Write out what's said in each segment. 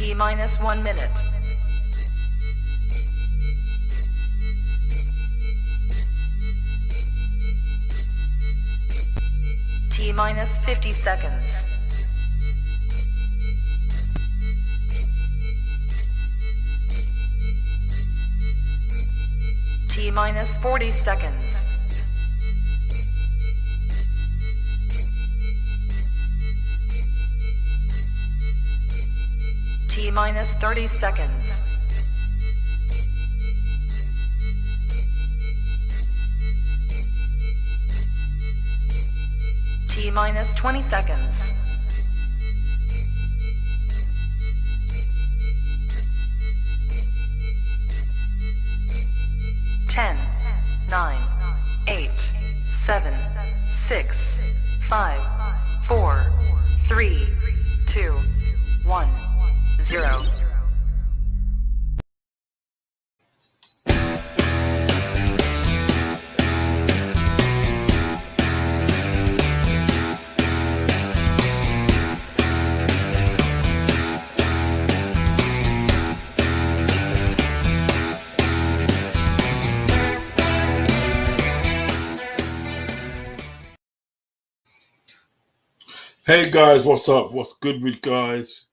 T-minus 1 minute. T-minus 50 seconds. T-minus 40 seconds. T-minus 30 seconds. T-minus 20 seconds. Ten, 9, 8, 7, 6, 5, 4, 3, 2, 1, 0. Hey guys, what's up? What's good with you guys?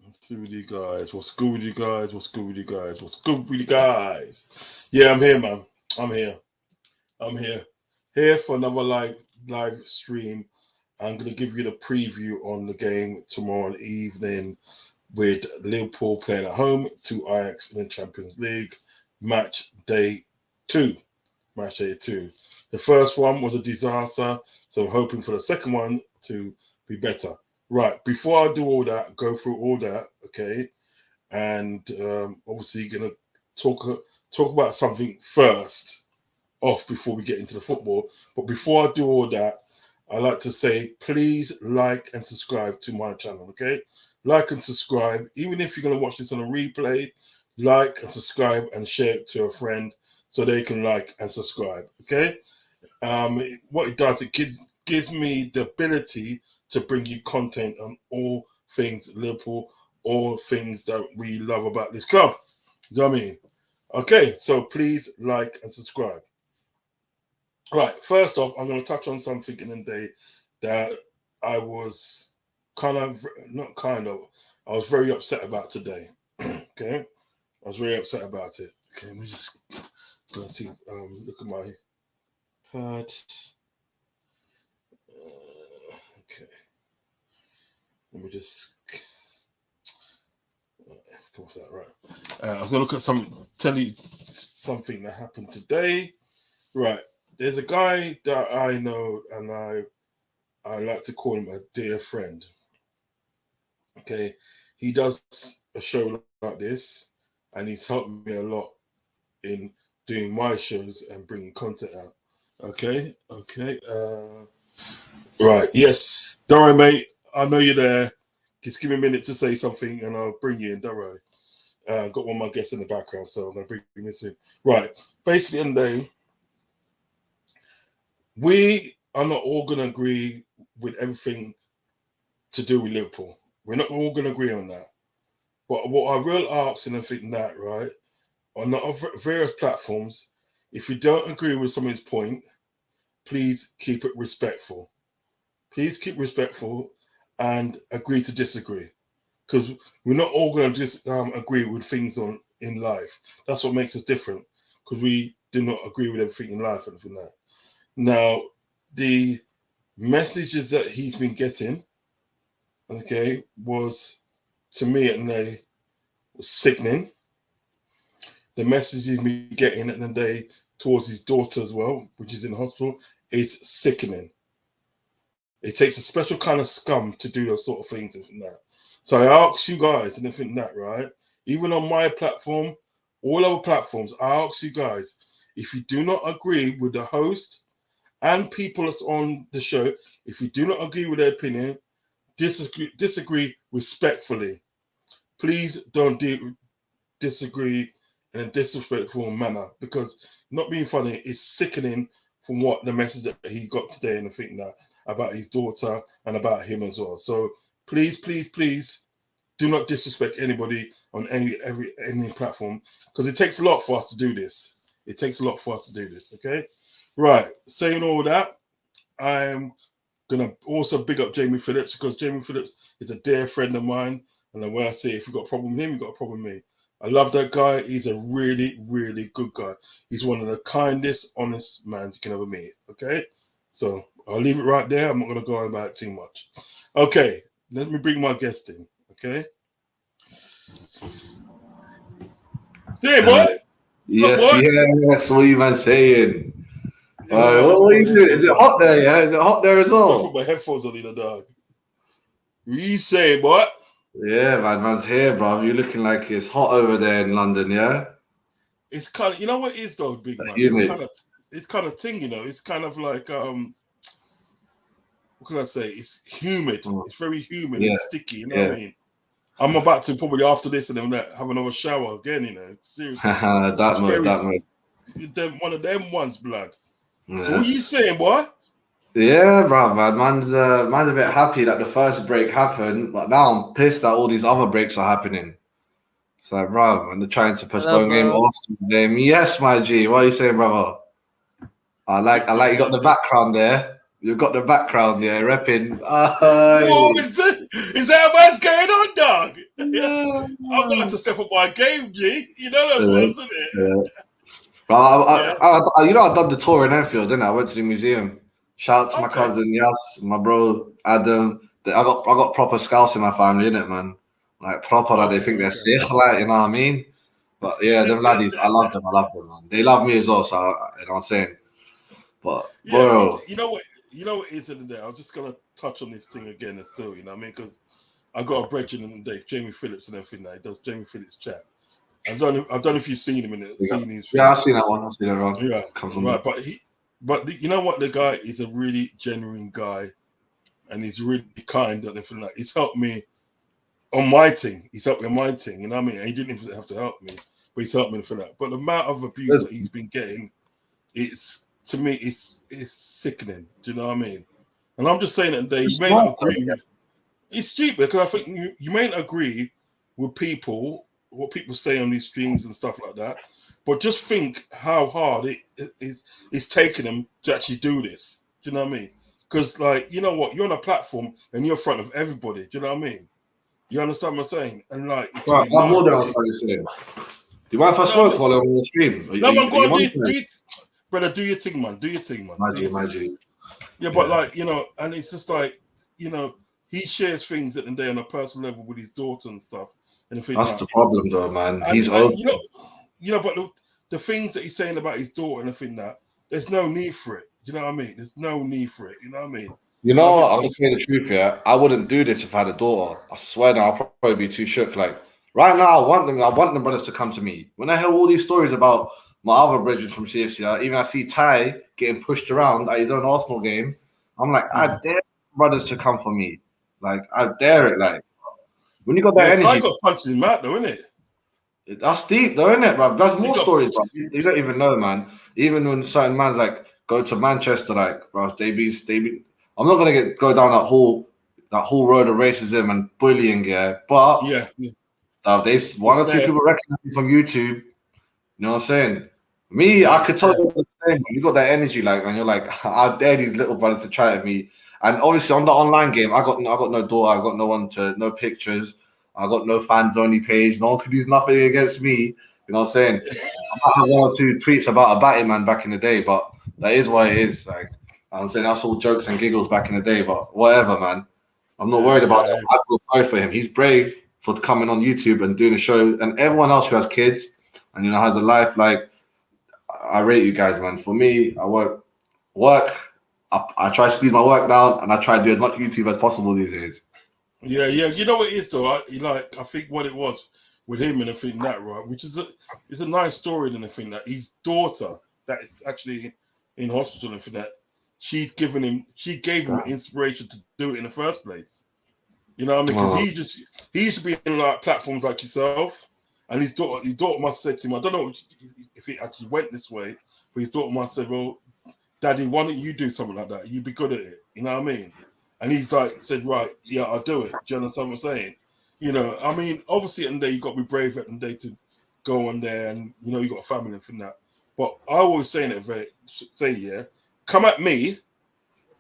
What's good with you guys? What's good with you guys? What's good with you guys? What's good with you guys? Yeah, I'm here, man. I'm here. Here for another live stream. I'm gonna give you the preview on the game tomorrow evening with Liverpool playing at home to Ajax in the Champions League, match day 2. The first one was a disaster, so I'm hoping for the second one to be better. Right, before I do all that, go through all that, okay, and obviously going to talk about something first off before we get into the football. But before I do all that, I like to say, please like and subscribe to my channel, okay? Like and subscribe, even if you're going to watch this on a replay, like and subscribe and share it to a friend so they can like and subscribe, okay? What it does, it gives me the ability to bring you content on all things Liverpool, all things that we love about this club. You know what I mean? Okay, so please like and subscribe. Right, first off, I'm going to touch on something in the day that I was I was very upset about today. Okay, I was very upset about it. Okay, let me just go and see, look at my pad. Okay, let me just come off that. Right, I was gonna look at tell you something that happened today. Right, there's a guy that I know, and I like to call him a dear friend. Okay, he does a show like this, and he's helped me a lot in doing my shows and bringing content out. Okay. Right. Yes. Don't worry, mate. I know you're there. Just give me a minute to say something and I'll bring you in. Don't worry. Got one of my guests in the background, so I'm going to bring him in soon. Right. Basically, in the day, we are not all going to agree with everything to do with Liverpool. We're not all going to agree on that. But what I will ask, and I think that, right, on various platforms, if you don't agree with someone's point, please keep it respectful. Please keep respectful and agree to disagree. Because we're not all going to just agree with things in life. That's what makes us different. Because we do not agree with everything in life and everything like that. Now, the messages that he's been getting, okay, was, to me, at the day, was sickening. The message he's been getting at the day towards his daughter as well, which is in hospital, is sickening. It takes a special kind of scum to do those sort of things and that. So I ask you guys, and everything that, right? Even on my platform, all other platforms, I ask you guys, if you do not agree with the host and people that's on the show, if you do not agree with their opinion, disagree respectfully. Please don't disagree in a disrespectful manner, because not being funny is sickening from what the message that he got today and the thing that about his daughter and about him as well. So please, do not disrespect anybody on any platform, because it takes a lot for us to do this. Okay? Right. Saying all that, I'm gonna also big up Jamie Phillips, because Jamie Phillips is a dear friend of mine. And the way I say, if you got a problem with him, you got a problem with me. I love that guy. He's a really, really good guy. He's one of the kindest, honest man you can ever meet. Okay? So I'll leave it right there. I'm not going to go on about it too much. Okay. Let me bring my guest in. Okay? Say, boy. Yes, what are you man saying? Yeah, What are you doing? Is it hot there, yeah? Is it hot there as I well? put my headphones on in the dog. You say, boy? Yeah, man's here, bro. You're looking like it's hot over there in London, yeah? It's kind of, you know what it is though, big man? Humid. It's kind of thing, you know. It's kind of like what can I say? It's humid. It's very humid and sticky. You know what I mean? I'm about to probably after this and then have another shower again. You know, seriously. that mode. One of them ones, blood. Yeah. So what you saying, boy? Yeah, bro, man. Man's a bit happy that the first break happened, but now I'm pissed that all these other breaks are happening. It's like, bro, and they're trying to postpone game after game. Yes, my G. What are you saying, brother? I like you got the background there. You got the background there, repping. What is it? Is that what's going on, dog? Yeah. I'm going to step up my game, G. You know those ones, isn't it? Yeah. Bro, I've done the tour in Anfield, didn't I? I went to the museum. Shout out to my cousin Yas, my bro Adam. I got proper scouts in my family, innit, man? Like proper that they think they're sick, like, you know what I mean? But yeah, them laddies, I love them, man. They love me as well, so you know what I'm saying. But bro, you know what it is in the day. I was just gonna touch on this thing again still, you know what I mean? Because I got a brethren in the day, Jamie Phillips and everything that he does Jamie Phillips chat. I don't know if you've seen him in it. Yeah, I've seen that one. I've seen it wrong. Yeah, right. But you know what? The guy is a really genuine guy, and he's really kind and everything like. He's helped me on my thing. You know what I mean? And he didn't even have to help me, but he's helped me for that. But the amount of abuse that he's been getting, to me, it's sickening. Do you know what I mean? And I'm just saying that you may not agree with. It's stupid because I think you may not agree with what people say on these streams and stuff like that. But just think how hard it's taking them to actually do this. Do you know what I mean? Because, like, you know what? You're on a platform and you're in front of everybody. Do you know what I mean? You understand what I'm saying? And, like... Right, I'm more than I'm trying to say. Do you mind if I smoke while I'm on the stream? Brother, do your thing, man. Magic. Yeah, but, like, you know, and it's just like, you know, he shares things at the day on a personal level with his daughter and stuff. And that's the problem, though, man. He's open. You know, but the things that he's saying about his daughter and everything there's no need for it. Do you know what I mean? There's no need for it. You know what I mean? You know what? I'm gonna say the truth here. I wouldn't do this if I had a daughter. I swear now, I'll probably be too shook. Like right now, I want the brothers to come to me. When I hear all these stories about my other brethren from CFC, even I see Ty getting pushed around at his own Arsenal game, I'm like, I dare brothers to come for me. Like I dare it. Like when you got that energy, Ty got punched in the mouth, though, isn't it? That's deep, though, isn't it, bro? There's more stories, bro. You don't even know, man. Even when certain man's like go to Manchester, like, bro, they be. I'm not gonna go down that whole road of racism and bullying, yeah. But one or two people recognize me from YouTube. You know what I'm saying? Me, I could tell you the same. You got that energy, like, and you're like, I dare these little brothers to try at me. And obviously on the online game, I got no daughter, I got no pictures. I got no fans only page. No one could use nothing against me. You know what I'm saying? I might have one or two tweets about a batty man back in the day, but that is what it is. Like I'm saying, that's all jokes and giggles back in the day, but whatever, man. I'm not worried about that. I feel sorry for him. He's brave for coming on YouTube and doing a show, and everyone else who has kids and has a life. Like I rate you guys, man. For me, I work. I try to squeeze my work down, and I try to do as much YouTube as possible these days. Yeah. You know what it is, though. I think what it was with him and the thing that, right, which is it's a nice story and the thing that his daughter that is actually in hospital and for that, she gave him inspiration to do it in the first place. You know what I mean? Because he used to be in like platforms like yourself, and his daughter must have said to him, I don't know if it actually went this way, but his daughter must have said, well, Daddy, why don't you do something like that? You'd be good at it. You know what I mean? And he's like said, right, yeah, I'll do it. Do you understand what I'm saying? You know, I mean, obviously at the day you got to be brave at the day to go on there, and you know you got a family and from that. But I always say, yeah, come at me,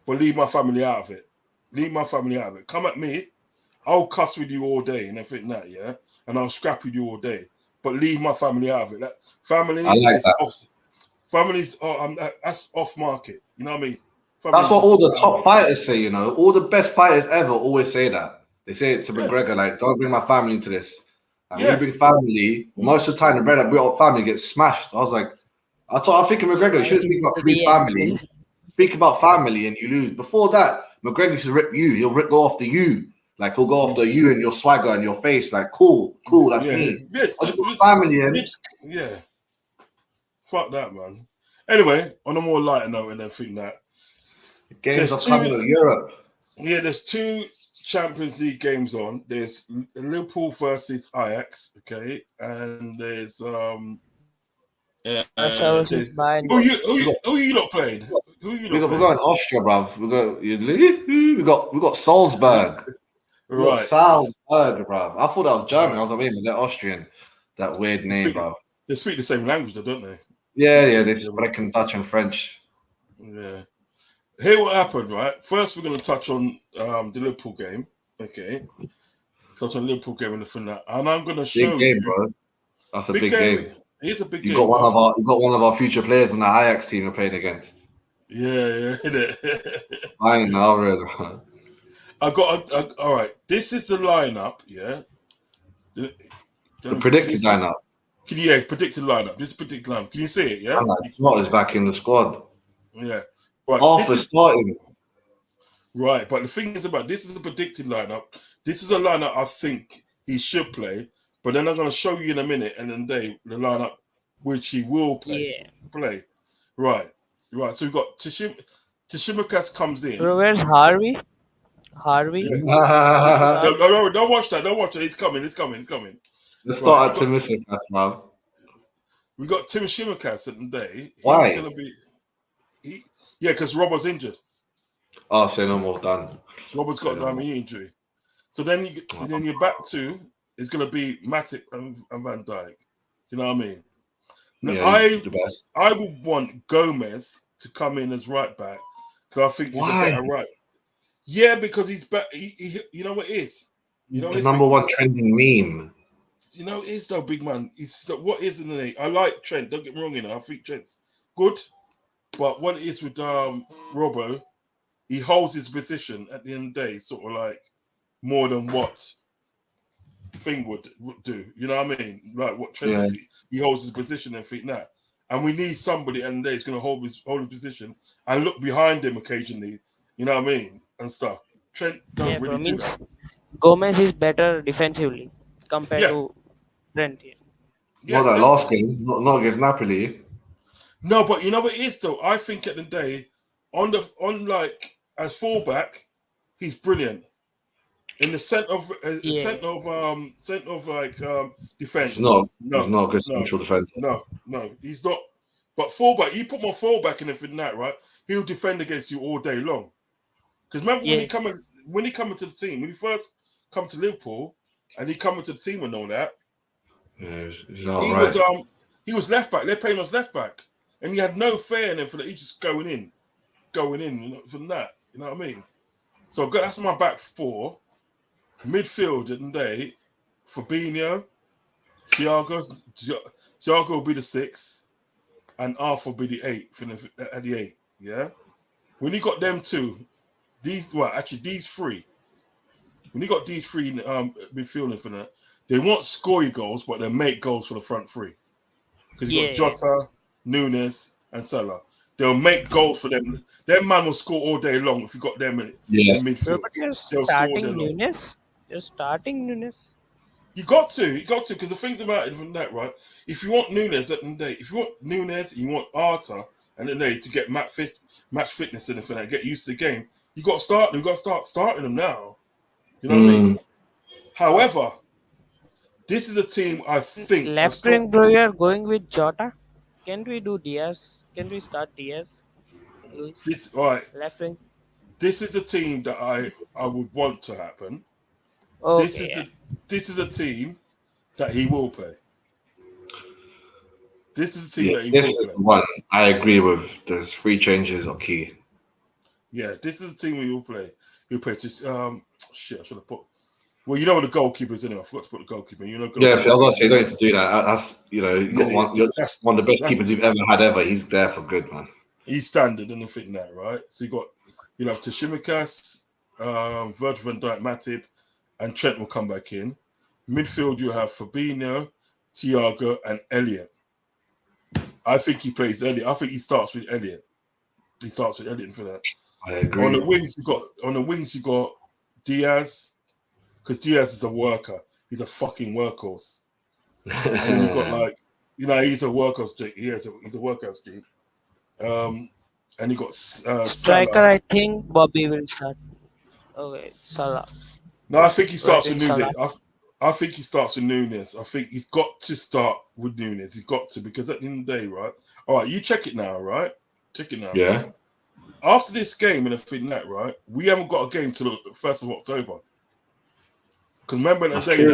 but leave my family out of it. Leave my family out of it. Come at me, I'll cuss with you all day and everything that, yeah, and I'll scrap with you all day. But leave my family out of it. That family I like is that. off. Family's that's off market. You know what I mean? That's Family's what all just the top fighters say, you know. All the best fighters ever always say that. They say it to yeah, McGregor, like, don't bring my family into this. And when you yeah, bring family, most of the time the brother that brought up family gets smashed. I was like, I'm thinking McGregor, you Why shouldn't he's speak about the three DMs? family. Speak about family and you lose. Before that, McGregor should rip you. Go after you. Like he'll go after you and your swagger and your face. Like, cool, that's yeah, me. yes, I just put family in. yeah. Fuck that, man. Anyway, on a more lighter note and everything that Games there's are coming to two. Europe. Yeah, there's two Champions League games on. There's Liverpool versus Ajax, okay, and there's Russia versus there's Bayern. who you not played? Who you not We're played? going Austria, bruv. We got Salzburg. We got Right. Salzburg, bruv. I thought that was German. I was like, wait a minute, they're Austrian. That weird name, bruv. They speak the same language, though, don't they? Yeah, they speak in Dutch and French. Yeah. Here what happened, right? First, we're going to touch on the Liverpool game. Okay. Touch on Liverpool game and the thing that, and I'm going to show Big game, you. bro. That's a big game. It's a big You game. got one of our future players on the Ajax team you're playing against. Yeah. I know, really. All right. This is the lineup. Yeah. The predicted lineup. Predicted lineup. This is predicted lineup. Can you see it? Yeah. Not is back in the squad. Yeah. Right. Arthur starting. Right, but the thing is about this is the predicted lineup. This is a lineup I think he should play, but then I'm going to show you in a minute and then the lineup which he will play. Yeah. Right. So we've got Tsimikas comes in. Bro, where's Harvey? Harvey? Yeah. Don't watch that. Don't watch it. It's coming. Let's start at Tsimikas, man. We got Tim Tsimikas at the day. Why? He's going to be. Because Rob was injured. Oh, say no more, done. Robert's got a knee injury. So then your back two is going to be Matip and Van Dijk. You know what I mean? Now, yeah, I would want Gomez to come in as right back because I think he's a better right. Yeah, because he's better. He you know what it is? You know the number one trending meme. You know it is though, big man. What is in the league? I like Trent. Don't get me wrong. You know, I think Trent's good, but what it is with Robbo, he holds his position at the end of the day, sort of like more than what Thing would do. You know what I mean? Like what Trent would do. He holds his position and think that. And we need somebody at the end of the day who's going to hold his position and look behind him occasionally. You know what I mean? And stuff. Trent don't really do that. Gomez is better defensively compared to Trent. Not that last game, not against Napoli. No, but you know what it is though? I think at the day, as fullback, he's brilliant. In the centre of defense. No, not a good central defender. No, he's not. But fullback, you put more fullback in it than that, right? He'll defend against you all day long. Because remember when he come into the team, when he first come to Liverpool, and he come into the team and all that, he was left back. They're playing us left back, and he had no fear in him for that. He's just going in, you know, from that. You know what I mean? So that's my back four. Midfield at the day, Fabinho, Thiago will be the 6, and Arthur will be the 8 at the 8. Yeah, when you got them two, these three. When you got these three midfielders for that, they won't score you goals, but they make goals for the front three. Because you got Jota, Nunes, and Salah. They'll make goals for them. Their man will score all day long if you got them in midfield. But you're starting Nunes. You're starting Nunes. You got to, because the things about it from that, right? If you want Nunes at the day, you want Arta and the day to get match fitness and everything, get used to the game. You got to start starting them now. You know what I mean? However, this is a team I think left wing, bro. You're going with Jota. Can we do Diaz? Can we start Diaz? This all right. Left wing. This is the team that I would want to happen. Okay. This is the team that he will play. This is the team that he this will is play. the one I agree with. There's 3 changes are key. Yeah, this is the team he will play. He'll play to shit. I should have put. Well, you know what the goalkeepers anyway. I forgot to put the goalkeeper. You know. Yeah, I was gonna say, you don't need to do that. That's you've got one. You're That's one of the best keepers you've ever had ever. He's there for good, man. He's standard and everything that, right? So you have Tashimikas, Virgil van Dijk, Matip, and Trent will come back in. Midfield, you have Fabinho, Thiago, and Elliott. I think he plays Elliott. I think he starts with Elliott. He starts with Elliott for that. I agree. On the wings, you got Diaz, because Diaz is a worker. He's a fucking workhorse. And then you got he's a workhorse. He's a workhorse. And you got Striker, Salah. I think Bobby will start. Okay, Salah. No, I think he starts with Salah. Nunes. I think he starts with Nunes. I think he's got to start with Nunes. He's got to, because at the end of the day, right? All right, you check it now, right? Check it now. Yeah. After this game and everything that, right? We haven't got a game till the 1st of October. Because remember the day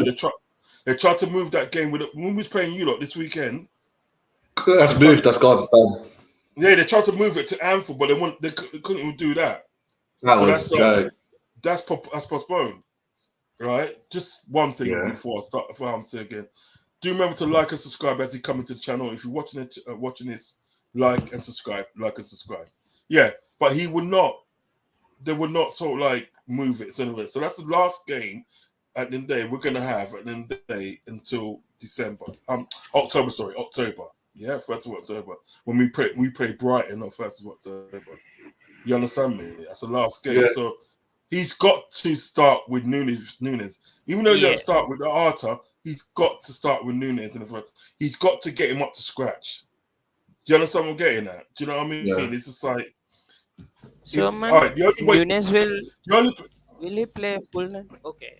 they tried to move that game when we was playing you lot this weekend. That's moved. That's God's done. Yeah, they tried to move it to Anfield, but they couldn't even do that. That's postponed. Right? Just one thing before I'm saying again. Do remember to like and subscribe as you come into the channel. If you're watching this, like and subscribe. Yeah, but they would not sort of like move it. So that's the last game at the end of the day we're gonna have at the end of the day until October. Yeah, 1st of October. When we play Brighton on 1st of October. You understand me? That's the last game. Yeah. So he's got to start with Nunes. Even though he doesn't start with the Arta, he's got to start with Nunes in the front. He's got to get him up to scratch. Do you understand what I'm getting at? Do you know what I mean? Yeah. It's just like... So, Nunes will he play full night? Okay.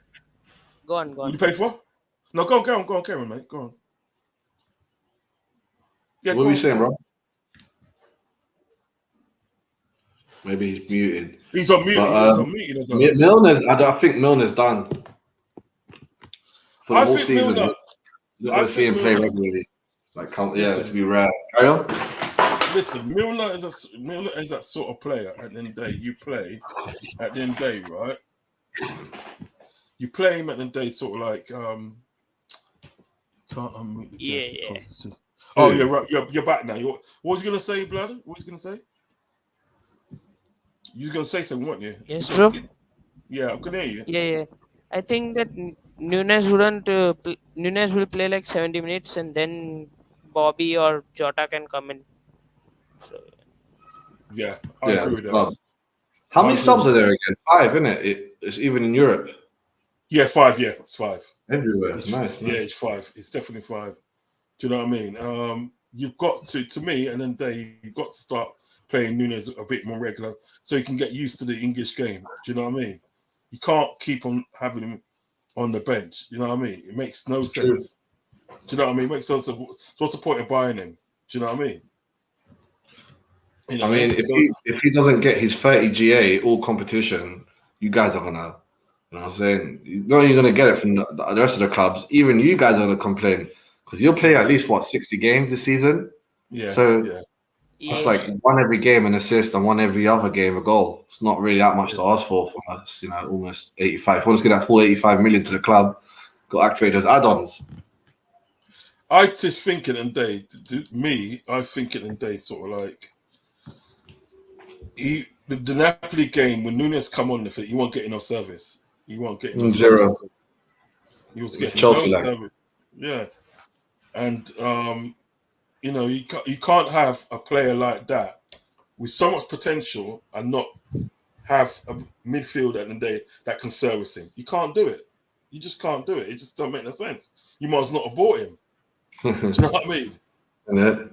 Go on. Will you pay for? No, go on, Cameron, mate. Go on. Yeah, what are you saying, bro? Maybe he's muted. He's on mute. Milner's. I think Milner's done. For the whole season, Milner. You're not going to see him play regularly. It's be rare. Carry on. Listen, Milner is that sort of player. At the end of the day, you play. At the end of the day, right? You play him at the end of the day, sort of like can't unmute the desk. Oh yeah, right. You're back now. What was you gonna say, blood? What was you gonna say? You was gonna say something, weren't you? Yes, bro. Yeah, I can hear you. Yeah. I think that Nunes will play like 70 minutes, and then Bobby or Jota can come in. So, yeah, I agree with that. How many subs are there again? 5, isn't it? It's even in Europe. Yeah, 5. Yeah, it's 5. Everywhere. It's nice. Yeah, it's 5. It's definitely 5. Do you know what I mean? You've got to me, and then you've got to start playing Nunes a bit more regular so you can get used to the English game. Do you know what I mean? You can't keep on having him on the bench. You know what I mean? It makes no sense. Do you know what I mean? It makes sense. So what's the point of buying him? Do you know what I mean? I mean, if he doesn't get his 30 GA all competition, you guys are gonna, you know what I'm saying? You're not gonna get it from the rest of the clubs. Even you guys are gonna complain because you'll play at least 60 games this season. Yeah. So that's like one every game an assist and one every other game a goal. It's not really that much to ask for from us. Almost 85. If we want to get that full 85 million to the club, got to activate those add-ons. I just think it in day. I think it in day sort of like. The Napoli game when Nunes come on, he won't get enough service. He won't get enough service. He was getting no service. Yeah, and you can't have a player like that with so much potential and not have a midfield at the day that can service him. You can't do it. You just can't do it. It just don't make no sense. You might as well not have bought him. Do you know what I mean? Yeah.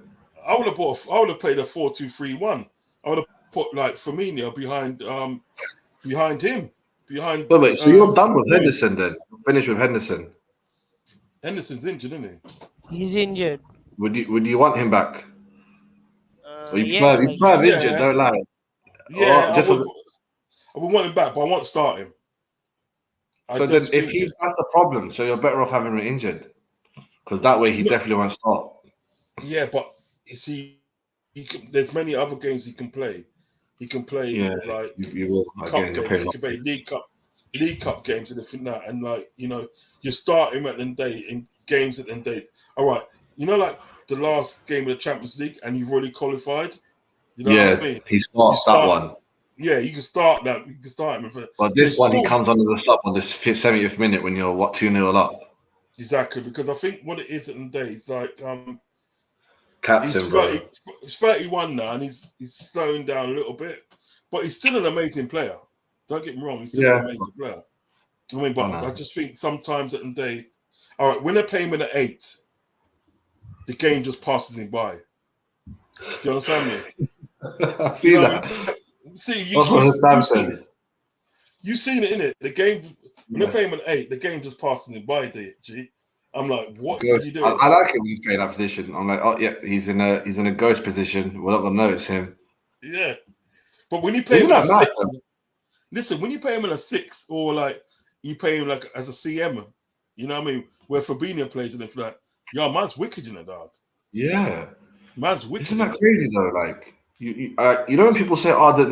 I would have played a 4-2-3-1. I would have put like Firmino behind him. Wait, so you're done with Henderson then? Finish with Henderson. Henderson's injured, isn't he? He's injured. Would you want him back? He's injured, don't lie. Yeah, I would want him back, but I won't start him. So then, if that's the problem, so you're better off having him injured, because that way he definitely won't start. Yeah, but you see, there's many other games he can play. He can play like you will cup again. games. He can play League Cup games and everything that, and like you start him at the end of the day in games at the end of the day. All right, like the last game of the Champions League, and you've already qualified. You know what I mean? He starts that one. Yeah, you can start that. You can start him. But this one, he comes under the sub on this 70th minute when you're 2-0 up. Exactly, because I think what it is at the end of the day, it's like captain, he's 31 now, and he's slowing down a little bit, but he's still an amazing player. Don't get me wrong, he's still an amazing player. I mean, but I just think sometimes at the end of the day, all right, when they play him in an 8, the game just passes him by. Do you understand me? I see that. See, you've seen it, innit? The game, when they play him in 8, the game just passes him by, G. I'm like, what are you doing? I like it when he's playing that position. I'm like, oh yeah, he's in a ghost position. We're not gonna notice him. Yeah, but when you play him in a 6, listen, when you play him in a 6, or like you play him like as a CM, you know what I mean? Where Fabinho plays and it's like, yo, man's wicked in the dog. Yeah, man's wicked. Isn't that crazy though? Like you know when people say, oh, I didn't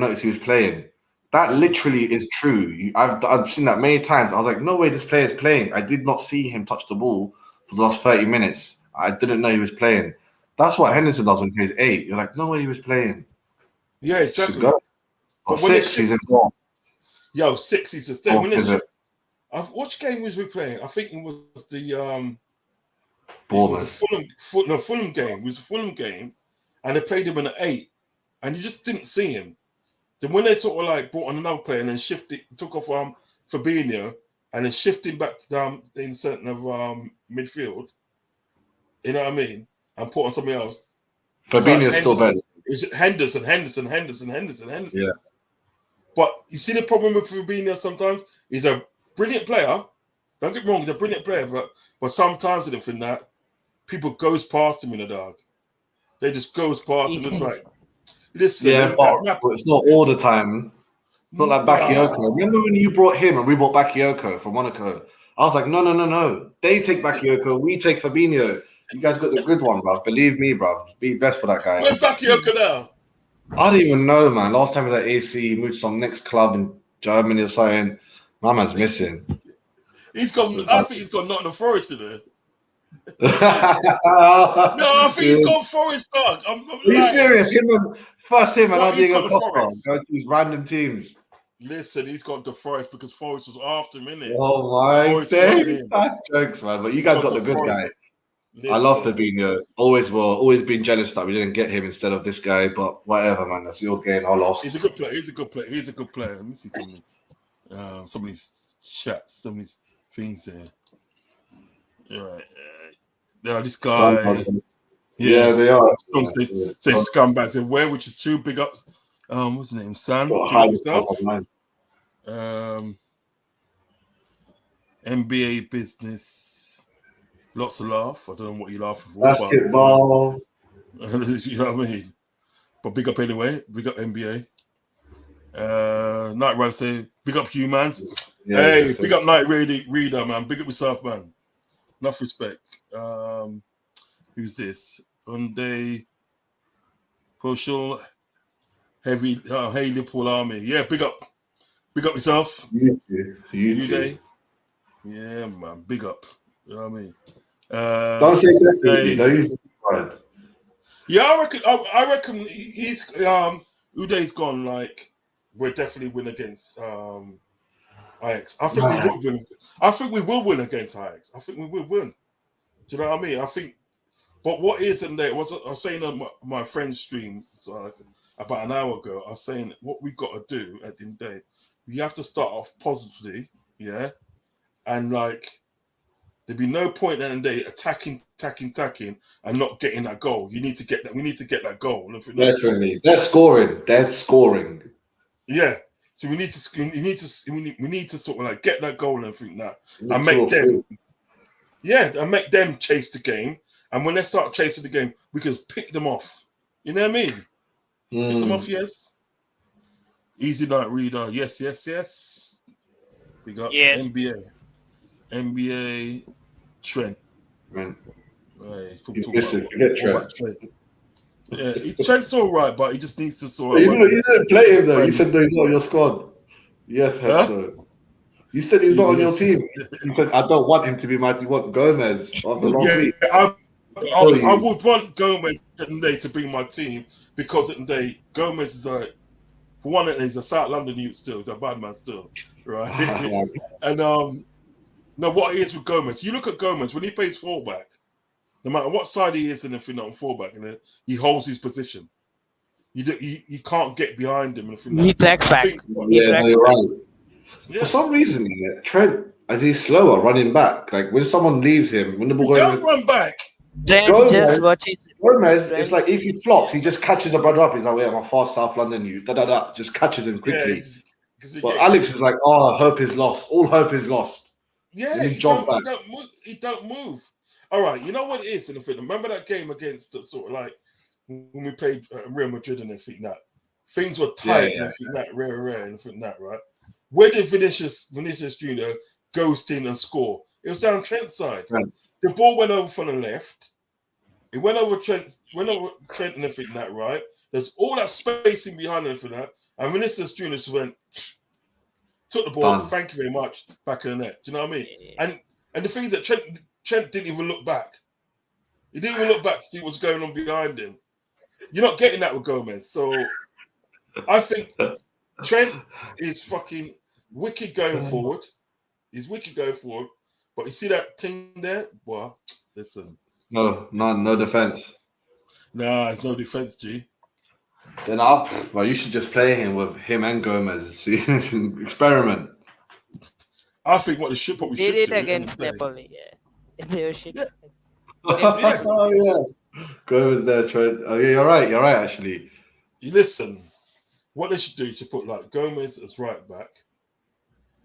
notice he was playing. That literally is true. I've seen that many times. I was like, no way, this player is playing. I did not see him touch the ball for the last 30 minutes. I didn't know he was playing. That's what Henderson does when he plays 8. You're like, no way he was playing. Yeah, exactly. But 6, he's in form. Yo, 6, he's just there. What game was we playing? I think it was the Bournemouth. Fulham game. It was a Fulham game, and they played him in an 8, and you just didn't see him. Then when they sort of like brought on another player and then took off Fabinho and then shifted back down in the centre of midfield, you know what I mean, and put on something else. Fabinho's still better. It's Henderson. Yeah. But you see the problem with Fabinho sometimes? He's a brilliant player. Don't get me wrong, he's a brilliant player, but sometimes in the that people goes past him in the dog. They just goes past him. It's like, listen, but it's not all the time. It's not like Bakayoko. Remember when you brought him and we brought Bakayoko from Monaco? I was like, no. They take Bakayoko, we take Fabinho. You guys got the good one, bro. Believe me, bro. Be best for that guy. Where's Bakayoko now? I don't even know, man. Last time he was at AC, moved to some next club in Germany or something. My man's missing. I think he's got Nottingham Forest in there. No, I think he's got Forest, dog. Are you serious? Him and Diego Costa go to these random teams. Listen, he's got the Forest because Forest was after him, innit? Oh my days, that's jokes, man. But you guys got the good guy. Listen. I love Fabinho. Always will. Always been jealous that we didn't get him instead of this guy. But whatever, man. That's your game. I lost. He's a good player. Let me see something. Some of these chats, some of these things there. Right. Yeah, this guy. Yeah, they are. Say scumbags everywhere, which is true. Big ups. What's his name? Sam. Big up NBA business. Lots of laugh. I don't know what you laugh for. Basketball. You know what I mean? But big up anyway. Big up NBA. Night Rider say, big up humans. Yeah, hey, big up Night Reader, man. Big up yourself, man. Enough respect. Who's this? Hyundai Social Heavy Hey Liverpool Army. Yeah, big up yourself. You too. Yeah, man. Big up. You know what I mean? Don't say definitely. Don't use the yeah, I reckon he's Uday's gone. Like, we'll definitely win against Ajax. I think we will win. I think we will win against Ajax. I think we will win. Do you know what I mean? I think. But what is in there? I was saying on my friend's stream about an hour ago. I was saying what we got to do at the end of the day. We have to start off positively, yeah, and like. There'd be no point in the day attacking, and not getting that goal. You need to get that. We need to get that goal. Definitely, they're scoring. Yeah. So we need to sort of like get that goal and everything now, and make them. Yeah, and make them chase the game. And when they start chasing the game, we can pick them off. You know what I mean? Pick them off, yes. Easy night reader. Yes. We got Yes. NBA Trent. Man, He's you talking listen, about forget what Trent. about Trent. Yeah, Trent's all right, but he just needs to sort But out. you didn't play him though. You friend. said that he's not on your squad. Yes, Huh? Hector. You said he's not on your Yes. team. You said I don't want him to be my. You want Gomez after last week. I you. would want Gomez today to be my team because today Gomez is like, for one, he's a South London youth still. He's a bad man still, right? And no, what he is with Gomez, you look at Gomez when he plays fullback. No matter what side he is in, if you're not on fullback, and he holds his position. You can't get behind him. He tracks back. Yeah, no, you're right. Yeah. For some reason, Trent, as he's slower running back, like when someone leaves him, when the ball He goes, don't run back. Trent just watches. Gomez, Trent. it's like if he flops, he just catches a brother up. He's like, "Wait, I'm a fast South London you." Just catches him quickly. But Alex is like, "Oh, hope is lost. All hope is lost." Yeah, he don't move. All right, you know what it is in the film. Remember that game against sort of like when we played Real Madrid and everything that things were tight and everything that rare and everything that, right? Where did Vinicius Jr. ghost in and score? It was down Trent's side. Right. The ball went over from the left. It went over Trent and everything that, right? There's all that spacing behind and everything that, and Vinicius Jr. just went, took the ball. Thank you very much. Back in the net. Do you know what I mean? And the thing is that Trent didn't even look back. He didn't even look back to see what's going on behind him. You're not getting that with Gomez. So I think Trent is fucking wicked going forward. He's wicked going forward. But you see that thing there? Well, listen. No defense. Nah, it's no defense, G. Then you should just play him with him and Gomez. See, experiment. I think what they should probably did should it do against Napoli, They should. Yeah. Oh yeah. Gomez there, Trent. Oh yeah, you're right. You're right. Actually, you listen. What they should do is put like Gomez as right back,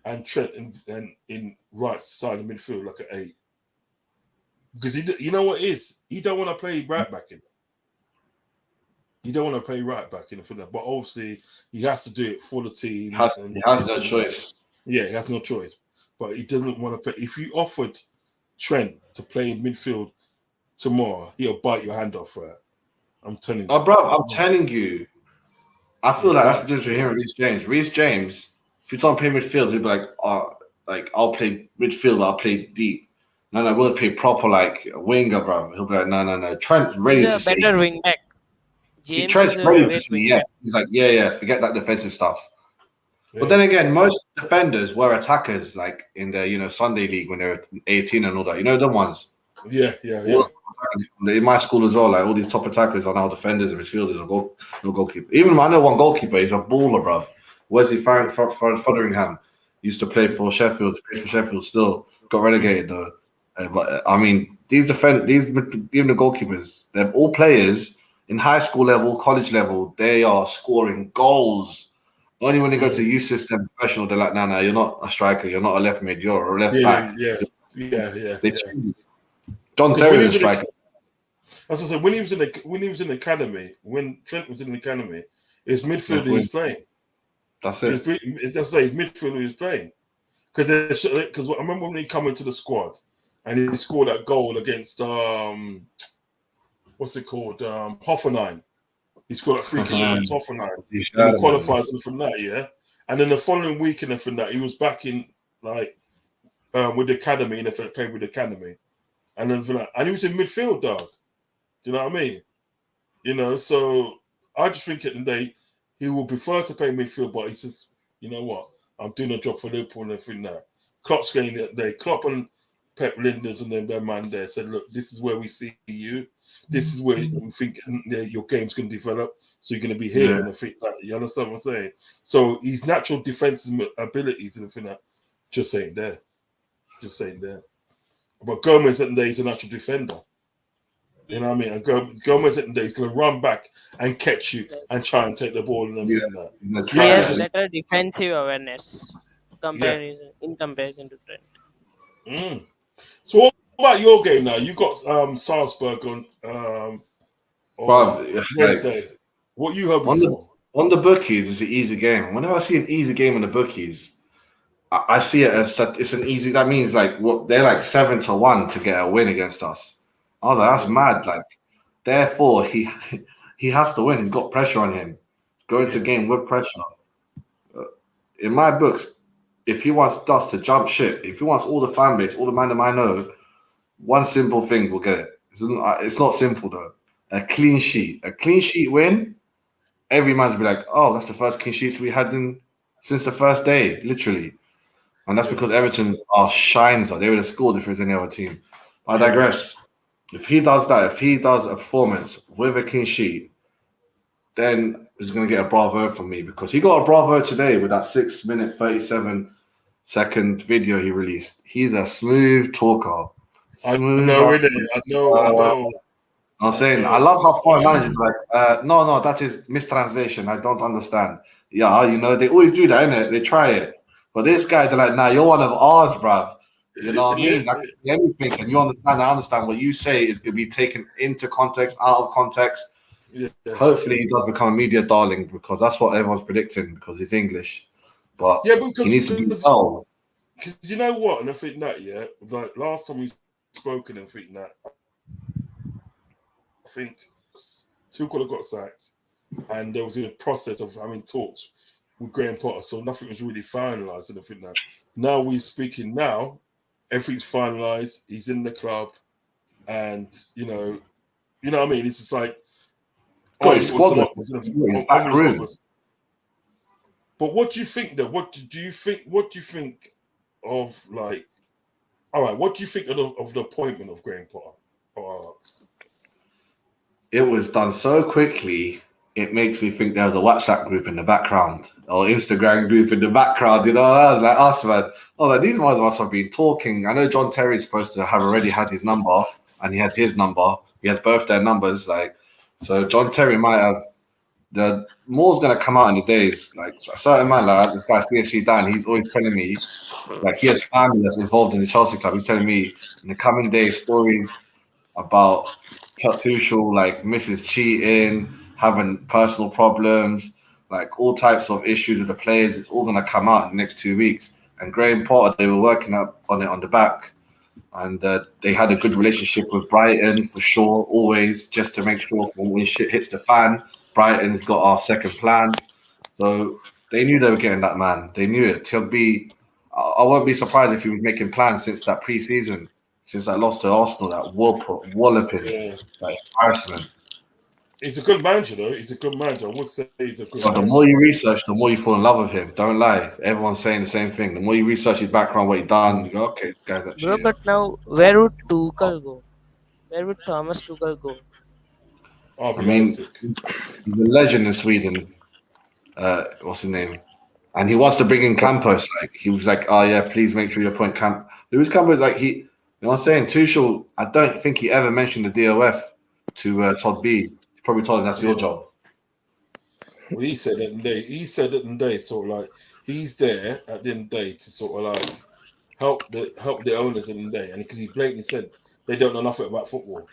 and Trent in right side of midfield like an 8. Because you know what it is? He don't want to play right back in. He don't want to play right back in the but obviously he has to do it for the team. He has no choice. Yeah, he has no choice. But he doesn't want to play. If you offered Trent to play in midfield tomorrow, he'll bite your hand off for that. I'm telling you. Oh, bro, I'm telling you. I feel like that's the difference between him and Reece James. Reece James, if you don't play midfield, he'll be like, I'll play midfield, but I'll play deep. No, we'll play proper like winger, bro. He'll be like, no. Trent's ready to see. Better wing back. James Trent's ready to see. Yeah, he's like, yeah. Forget that defensive stuff. Yeah. But then again, most defenders were attackers, like in the Sunday league when they were 18 and all that. You know, them ones. Yeah. In my school as well, like all these top attackers are now defenders and midfielders or no goalkeeper. Even I know one goalkeeper, he's a baller, bro. Wesley Fotheringham used to play for Sheffield. Plays for Sheffield still. Got relegated though. But I mean, even the goalkeepers, they're all players in high school level, college level. They are scoring goals. Only when they go to youth system professional, they're like, no, you're not a striker, you're not a left mid, you're a left back. Yeah. John Terry was a striker. As I said, when he was in the academy, when Trent was in the academy, it's midfield he was playing. That's it. It's midfield he was playing. Because I remember when he come into the squad and he scored that goal against what's it called? Hoffenheim. He scored a free kick against Hoffenheim. And he qualified from that, yeah. And then the following week and from that, he was back in like with the academy and played with the academy. And then from that, and he was in midfield, dog. Do you know what I mean? So I just think at the day he will prefer to play midfield, but he says, you know what? I'm doing a job for Liverpool and everything now. Klopp's getting it there. Klopp and Pep Linders and then their man there said, look, this is where we see you. This is where we think your game's going to develop. So you're going to be here and everything like that. You understand what I'm saying? So his natural defensive abilities and everything like that just ain't there. But Gomez at the day is a natural defender. You know what I mean? And Gomez at the day is going to run back and catch you and try and take the ball and everything like that. He has better defensive awareness in comparison to Trent. So what about your game now? You got Salzburg on Wednesday. What you hoping for? On the bookies, it's an easy game. Whenever I see an easy game on the bookies, I see it as that it's an easy. That means like what they're like 7-1 to get a win against us. I was like, that's mad. Like, therefore he has to win. He's got pressure on him. Going to game with pressure. In my books, if he wants us to jump ship, if he wants all the fan base, all the man I know, one simple thing will get it. It's not simple though. A clean sheet win. Every man's be like, oh, that's the first clean sheets we had since the first day, literally. And that's because Everton are shines. They would have scored if it was any other team. I digress. If he does that, if he does a performance with a clean sheet, then he's going to get a bravo from me because he got a bravo today with that 6-minute, 37-second video he released. He's a smooth talker. I know. I'm saying, I love how foreign managers are like, no, that is mistranslation. I don't understand. Yeah, they always do that, innit? They try it. But this guy, they're like, nah, you're one of ours, bruv. You know what I mean? I can see everything, and you understand. I understand what you say is going to be taken into context, out of context. Yeah. Hopefully, he does become a media darling because that's what everyone's predicting because he's English. But because he needs to be told. Because you know what? And I think that, like last time we spoke and everything that, I think Tuchel got sacked, and there was in a process of having talks with Graham Potter, so nothing was really finalised. And I think that now we're speaking now, everything's finalised. He's in the club, and you know what I mean. It's just like, but what do you think though? What do you think of like? All right, what do you think of the appointment of Graham Potter? It was done so quickly. It makes me think there was a WhatsApp group in the background or Instagram group in the background. Like us, man. Like these guys must have been talking. I know John Terry's supposed to have already had his number, and he has his number. He has both their numbers. So John Terry might have. The more's gonna come out in the days. Like a certain man, like this guy CFC Dan, he's always telling me, like he has family that's involved in the Chelsea club. He's telling me in the coming days stories about Tuchel, like Mrs. cheating, having personal problems, like all types of issues with the players. It's all gonna come out in the next 2 weeks. And Graham Potter, they were working up on it on the back, and they had a good relationship with Brighton for sure, always just to make sure for when shit hits the fan. Brighton's got our second plan. So they knew they were getting that man. They knew it. I won't be surprised if he was making plans since that pre-season, since that loss to Arsenal, that walloping, that embarrassment. He's a good manager, though. He's a good manager. I would say he's a good manager. The more you research, the more you fall in love with him. Don't lie. Everyone's saying the same thing. The more you research his background, what he done, you go, okay, this guy's actually... Bro, but now, where would Tuchel go? Where would Thomas Tuchel go? He's a legend in Sweden. What's his name? And he wants to bring in Campos. Like he was like, oh yeah, please make sure you appoint Camp. Lewis Campos, like you know what I'm saying? Tuchel, I don't think he ever mentioned the DOF to Todd B. He probably told him that's your job. Well, he said that in day. Sort of like he's there at the end of the day to sort of like help the owners in the day, and because he blatantly said they don't know nothing about football.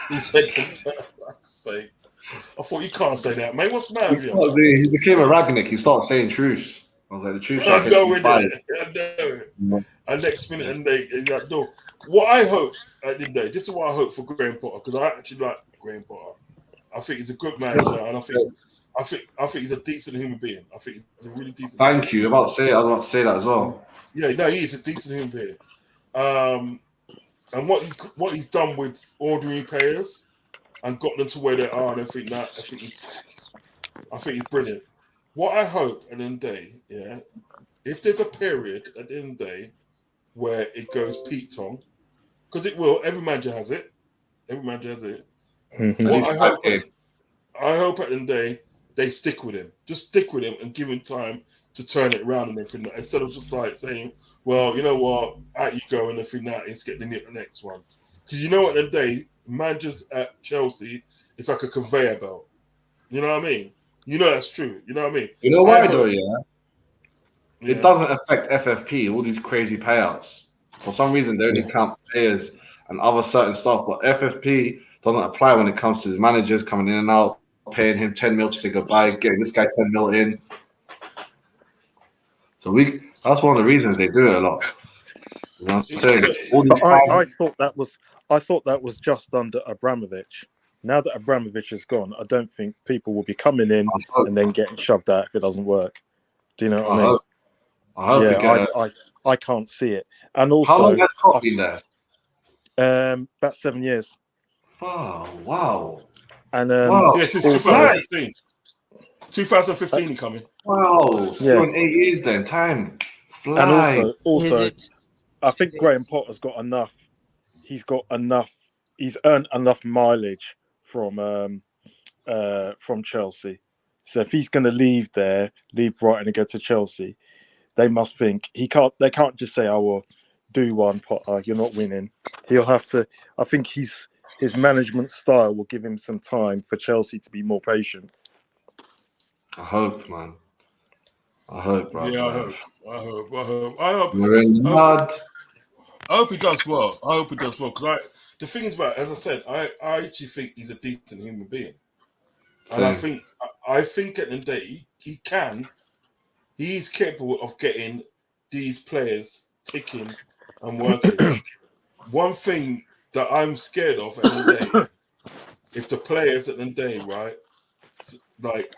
He said that. I thought you can't say that, mate. What's the matter with you? He became a ragnick. He started saying truths. I was like, the truth. I know it. And next minute, and he's like, no. What I hope at the end of the day, this is what I hope for Graham Potter, because I actually like Graham Potter. I think he's a good manager, and I think he's a decent human being. I think he's a really decent. Thank you. I was about to say that as well. Yeah, no, he is a decent human being. And what he's done with ordinary players and got them to where they are, and I think he's brilliant. What I hope at the end of the day, if there's a period at the end of the day where it goes Pete Tong, because it will, every manager has it. Mm-hmm. What I hope at the end of the day they stick with him. Just stick with him and give him time to turn it around and everything. Instead of just like saying, well, you know what, out you go and everything that is getting the next one. Because you know at the end of the day, managers at Chelsea, it's like a conveyor belt. You know what I mean? You know that's true. You know what I mean? You know why though, It doesn't affect FFP, all these crazy payouts. For some reason, they only count players and other certain stuff, but FFP doesn't apply when it comes to the managers coming in and out, paying him 10 mil to say goodbye, getting this guy 10 mil in. So that's one of the reasons they do it a lot. You know what I'm saying? All these But I fans, thought that was just under Abramovich. Now that Abramovich is gone, I don't think people will be coming in and then getting shoved out if it doesn't work. Do you know what I mean? I hope we get I can't see it. And also, how long has Klopp been there? About 7 years. Oh, wow. And Wow. Yeah, since also, 2015. 2015 he coming. Wow. Yeah. Doing 8 years then. Time flies. And also, Is it? I think Graham Potter's got enough. He's earned enough mileage from Chelsea. So if he's going to leave Brighton and go to Chelsea, they must think they can't just say, "Oh well, do one, Potter. You're not winning." He'll have to. I think his management style will give him some time for Chelsea to be more patient. I hope, man. I hope, bro. Yeah, I hope. We're in the mud. I hope he does well. Because the thing is about, as I said, I actually think he's a decent human being, and I think at the end of the day he's capable of getting these players ticking and working. One thing that I'm scared of at the end of the day, if the players at the end of the day, right, like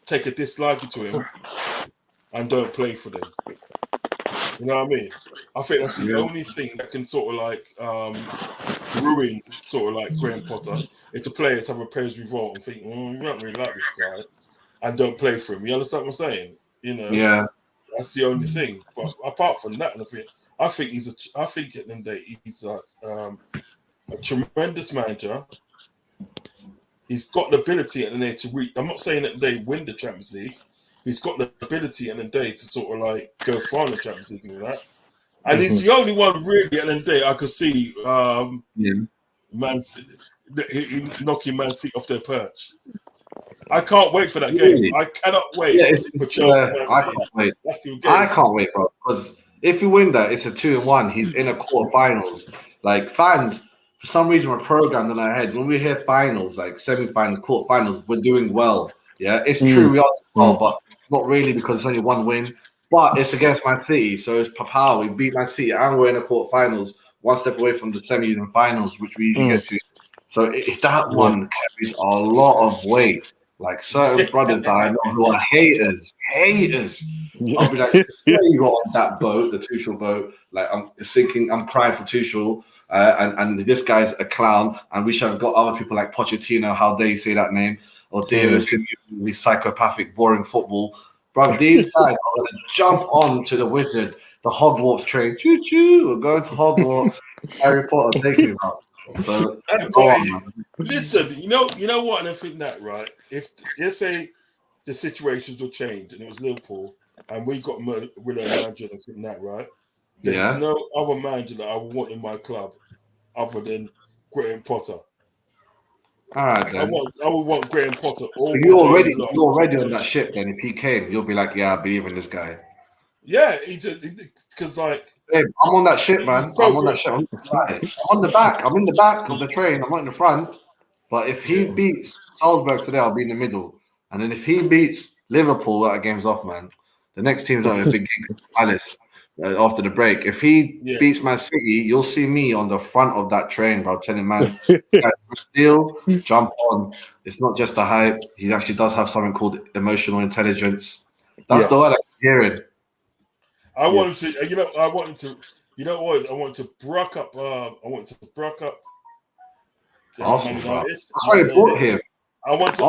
take a dislike to him and don't play for them. You know what I mean? I think that's the only thing that can sort of like ruin sort of like Graham Potter. If the players have a players revolt and think, we don't really like this guy, and don't play for him. You understand what I'm saying? You know? Yeah. That's the only thing. But apart from that, I think at the end of the day, he's a tremendous manager. He's got the ability at the end of the day to reach. I'm not saying that they win the Champions League. He's got the ability at the end of the day to sort of like go far in the Champions League and all that. And he's the only one really at the end of the day I could see Man City, knocking Man City off their perch. I can't wait for that game. I cannot wait for Chelsea. I can't wait. I can't wait, bro. Because if you win that, it's a 2-1. He's in a quarterfinals. Like fans, for some reason, we're programmed in our head. When we hear finals, like semi-finals, quarterfinals, we're doing well. Yeah, it's true. We are well, but not really because it's only one win. But it's against Man City, so it's power. We beat Man City and we're in the quarterfinals, one step away from the semis and finals, which we usually get to. So that one carries a lot of weight. Like certain brothers that I know who are haters. I'll be like, yeah, you got on that boat, the Tuchel boat. Like I'm thinking, I'm crying for Tuchel, and this guy's a clown. And we should have got other people like Pochettino, how dare you say that name, or Davis, psychopathic, boring football. Bro, these guys are going to jump on to the wizard, the Hogwarts train. Choo choo, we're going to Hogwarts. Harry Potter, take me, bro. So, listen, you know what? And I think that right. If let's say the situations will change and it was Liverpool and we got with a manager and think that right, there's no other manager that I would want in my club other than Graham Potter. All right, then. I would want Graham Potter. You're already on that ship. Then, if he came, you'll be like, "Yeah, I believe in this guy." Yeah, because like, hey, I'm on that ship, man. I'm on that ship. I'm on the back. I'm in the back of the train. I'm not in the front. But if he beats Salzburg today, I'll be in the middle. And then if he beats Liverpool, that game's off, man. The next team's on a big game, Palace. After the break, if he beats Man City, you'll see me on the front of that train, bro. Telling man, deal, jump on. It's not just a hype. He actually does have something called emotional intelligence. That's the word I'm hearing. I wanted to bruck up. Arsenal, bro. That's why they brought him. I want to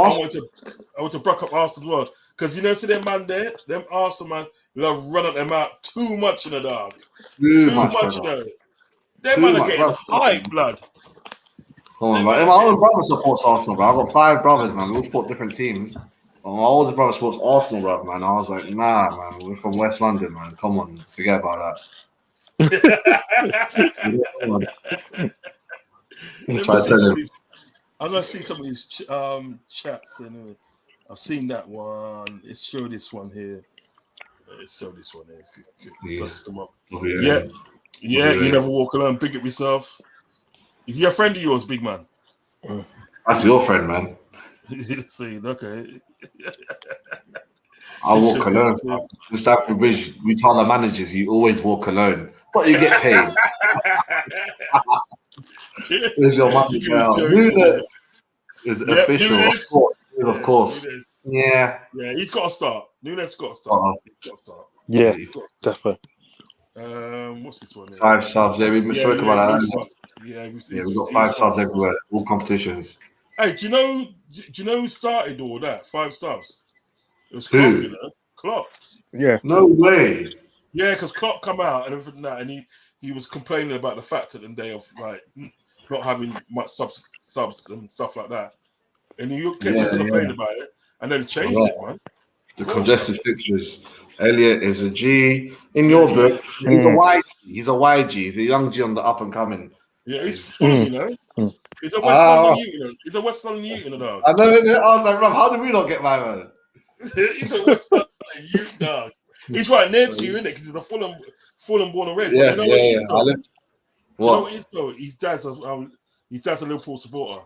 bruck up Arsenal as well. Because see them man there, them Arsenal man love running them out too much in the dark. Too much in the them man are getting hype, blood. Come on, bro. My own brother supports Arsenal, bro. I've got 5 brothers, man. We all support different teams. My oldest brother supports Arsenal, bro, man. I was like, nah, man. We're from West London, man. Come on, forget about that. I'm gonna see some of these chats, and I've seen that one. Let's show this one here. Come up. You never walk alone. Big up yourself. Is he a friend of yours, big man? That's your friend, man. See, okay. I walk alone. Just after bridge, we tell the managers you always walk alone, but you get paid. There's your money, You can girl. rejoice in it. Is Yep, official, Nunes. of course. Nunes. Yeah. Yeah, he's got to start. Nunes got to start. He's got to start. Yeah, He's got to start. definitely. What's this one? Here? 5 subs. Yeah, we spoke about that. We've got 5 subs everywhere, all competitions. Hey, do you know who started all that? 5 subs. It was Who? Klopp, you know. Klopp. Yeah. No way. Yeah, because Klopp come out and everything that, and he was complaining about the fact at the day of like not having much subs and stuff like that, and he kept complaining about it, and then changed it, man. The congested fixtures. Elliot is a G in your book. He's a YG. He's a YG. He's a young G on the up and coming. Yeah, he's Fulham, you know. He's a West London Newton. He's a West London Newton, dog. I know. I was like, Rob, how did we not get my man? He's a West London Newton, dog. He's right near to you, isn't it? Because he's a Fulham born and raised. Yeah, but you know what he is, though? What? You know what he is, though? His dad's a Liverpool supporter.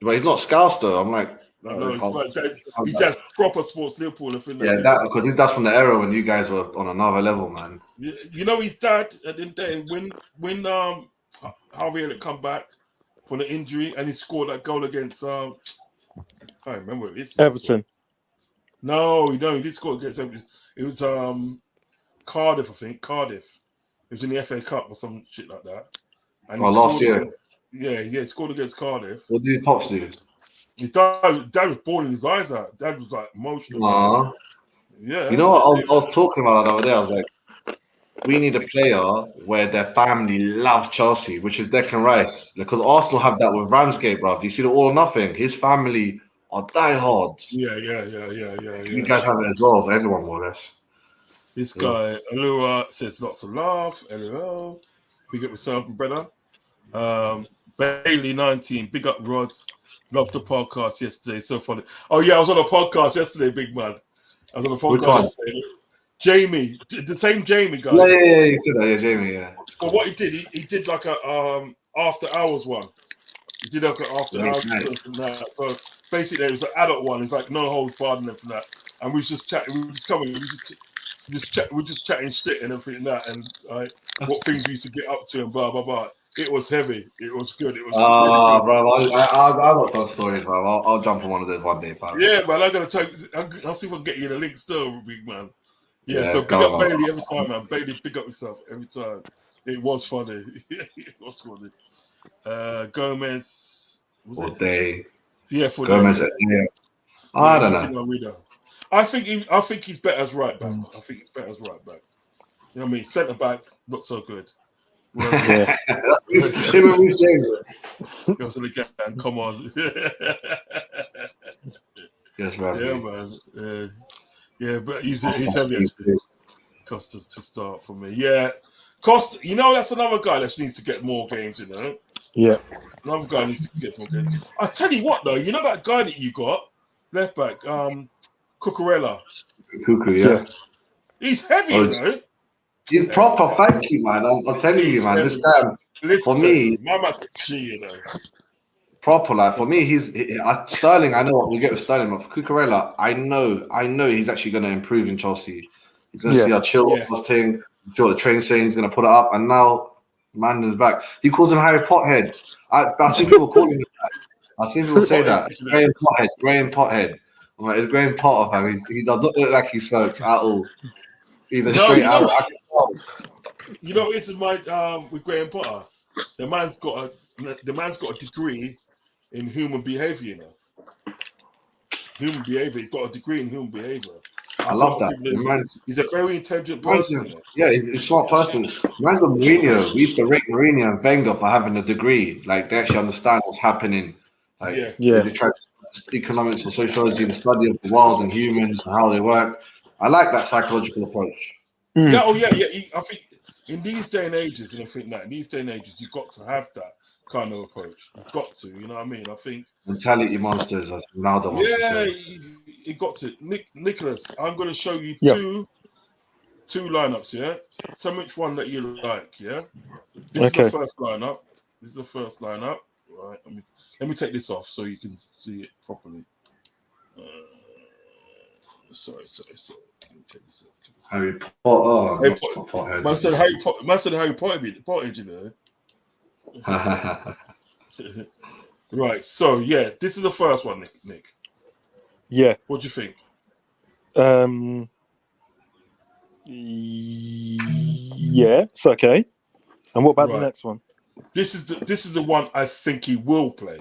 But he's not Scouse though. I'm like, no, his dad's proper sports Liverpool. That because his dad's from the era when you guys were on another level, man. You know his dad at the day when Harvey Elliott come back from the injury and he scored that goal against I can't remember what it is. Everton. No, he did score against Everton. It was Cardiff, I think. Cardiff. It was in the FA Cup or some shit like that. And last year. He scored against Cardiff. What did his pops do? His dad was bawling his eyes out. Dad was like emotional. Aww. Yeah. You know what? I was talking about that the other day. I was like, we need a player where their family loves Chelsea, which is Declan Rice. Because Arsenal have that with Ramsgate, bro. You see the all or nothing. His family are diehards. Yeah. You guys have it as well for everyone, more or less. This guy, Alua, says lots of love. LOL. Big up yourself, brother. Bailey 19, big up Rods. Loved the podcast yesterday. So funny. Oh yeah, I was on a podcast yesterday, big man. I was on a podcast yesterday. Jamie, the same Jamie guy. Yeah, you said that, Jamie, yeah. But what he did, he did like a after hours one. He did like an after hours from that. So basically, it was an adult one. It's like no holds barred and everything that. And we was just chatting. We were just coming. We were just chatting shit and everything that, and like what things we used to get up to and blah blah blah. It was heavy. It was good. It was really good. Bro, I've got some stories, bro. I'll jump on one of those one day, pal. Yeah, man. I'll see if I can get you the link still, big man. Yeah, so big up Bailey every time, man. Bailey, big up yourself every time. It was funny. It was funny. Gomez. What day? Yeah, for Gomez. I don't know. I think he's better as right back. I think he's better as right back. You know what I mean? Centre back, not so good. Yeah. Goes again. Come on. Yes, man. Yeah, man. Yeah, but he's heavy actually. Costa to start for me. Yeah, Costa. You know that's another guy that needs to get more games. You know. Yeah. Another guy needs to get more games. I tell you what, though. You know that guy that you got left back, Cucurella. Cuckoo, yeah. He's heavy, you know. He's proper. Thank you, man. I'm telling you, man. This time, for me, you know. Proper, like for me, Sterling. I know what we'll get with Sterling, but for Cucurella, I know he's actually going to improve in Chelsea. He's going to see how Chilwell's thing, see what the train's saying. He's going to put it up, and now Manden's back. He calls him Harry Pothead. I see people calling him that. I see people say that. Graham Pothead. I'm like, it's Graham Potter, fam. He does not look like he smokes at all. Either straight out. You know, this is my with Graham Potter. The man's got a degree in human behavior. You know, human behavior. He's got a degree in human behavior. I love that. He's a very intelligent person. Yeah, he's a smart person. Man's a Mourinho. We used to rate Mourinho and Wenger for having a degree. Like they actually understand what's happening. Like, they try to economics and sociology and study of the world and humans and how they work. I like that psychological approach. Yeah, I think in these day and ages, and I think that in these day and ages, you've got to have that kind of approach. You've got to, you know what I mean? I think mentality monsters, as Ronaldo wants to say. You got to. Nicholas, I'm going to show you two lineups. Yeah, tell me which one that you like. Yeah, this is the first lineup. Right. Let me take this off so you can see it properly. Sorry. Let me take this. Harry Potter. Harry not Potter. Potterhead. Man said Harry Potter. Man said Harry Potter, you know. Right. So yeah, this is the first one, Nick. Yeah. What do you think? Yeah, it's okay. And what about the Right. next one? This is the one I think he will play.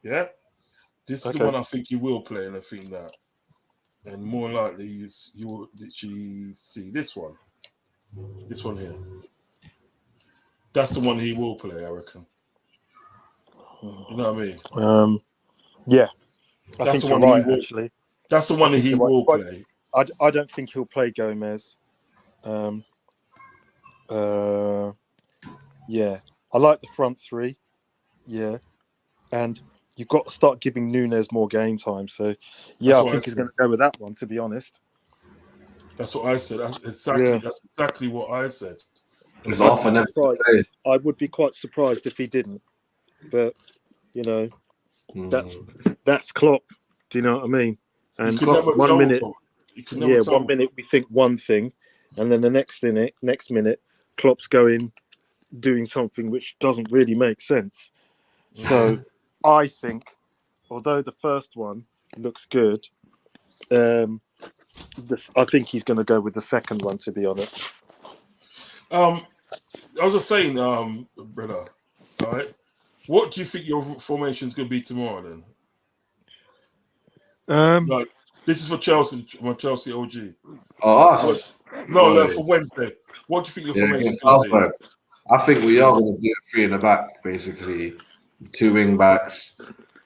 Yeah. This is the Okay. one I think he will play, and I think that, and more likely you will literally see this one. This one here. That's the one he will play, I reckon. You know what I mean? Yeah. I That's think the you're one he right, will. actually. That's the one think he you're right. will But play. I don't think he'll play Gomez. Yeah. I like the front three. Yeah. And you've got to start giving Nunes more game time. So, yeah, That's I what think I he's said. going to go with that one, to be honest. That's what I said. That's exactly what I said. It's often never say. I would be quite surprised if he didn't. But, you know, that's Klopp. Do you know what I mean? And You could never one tell. minute, You could never tell. 1 minute we think one thing, and then the next minute, Klopp's doing something which doesn't really make sense. So I think, although the first one looks good, I think he's going to go with the second one, to be honest. I was just saying, brother, all right? What do you think your formation is going to be tomorrow then? Like, this is for Chelsea, my Chelsea OG. Oh, us? No, for Wednesday. What do you think your formation is going to be? I think we are going to do a 3 in the back, basically. 2 wing backs,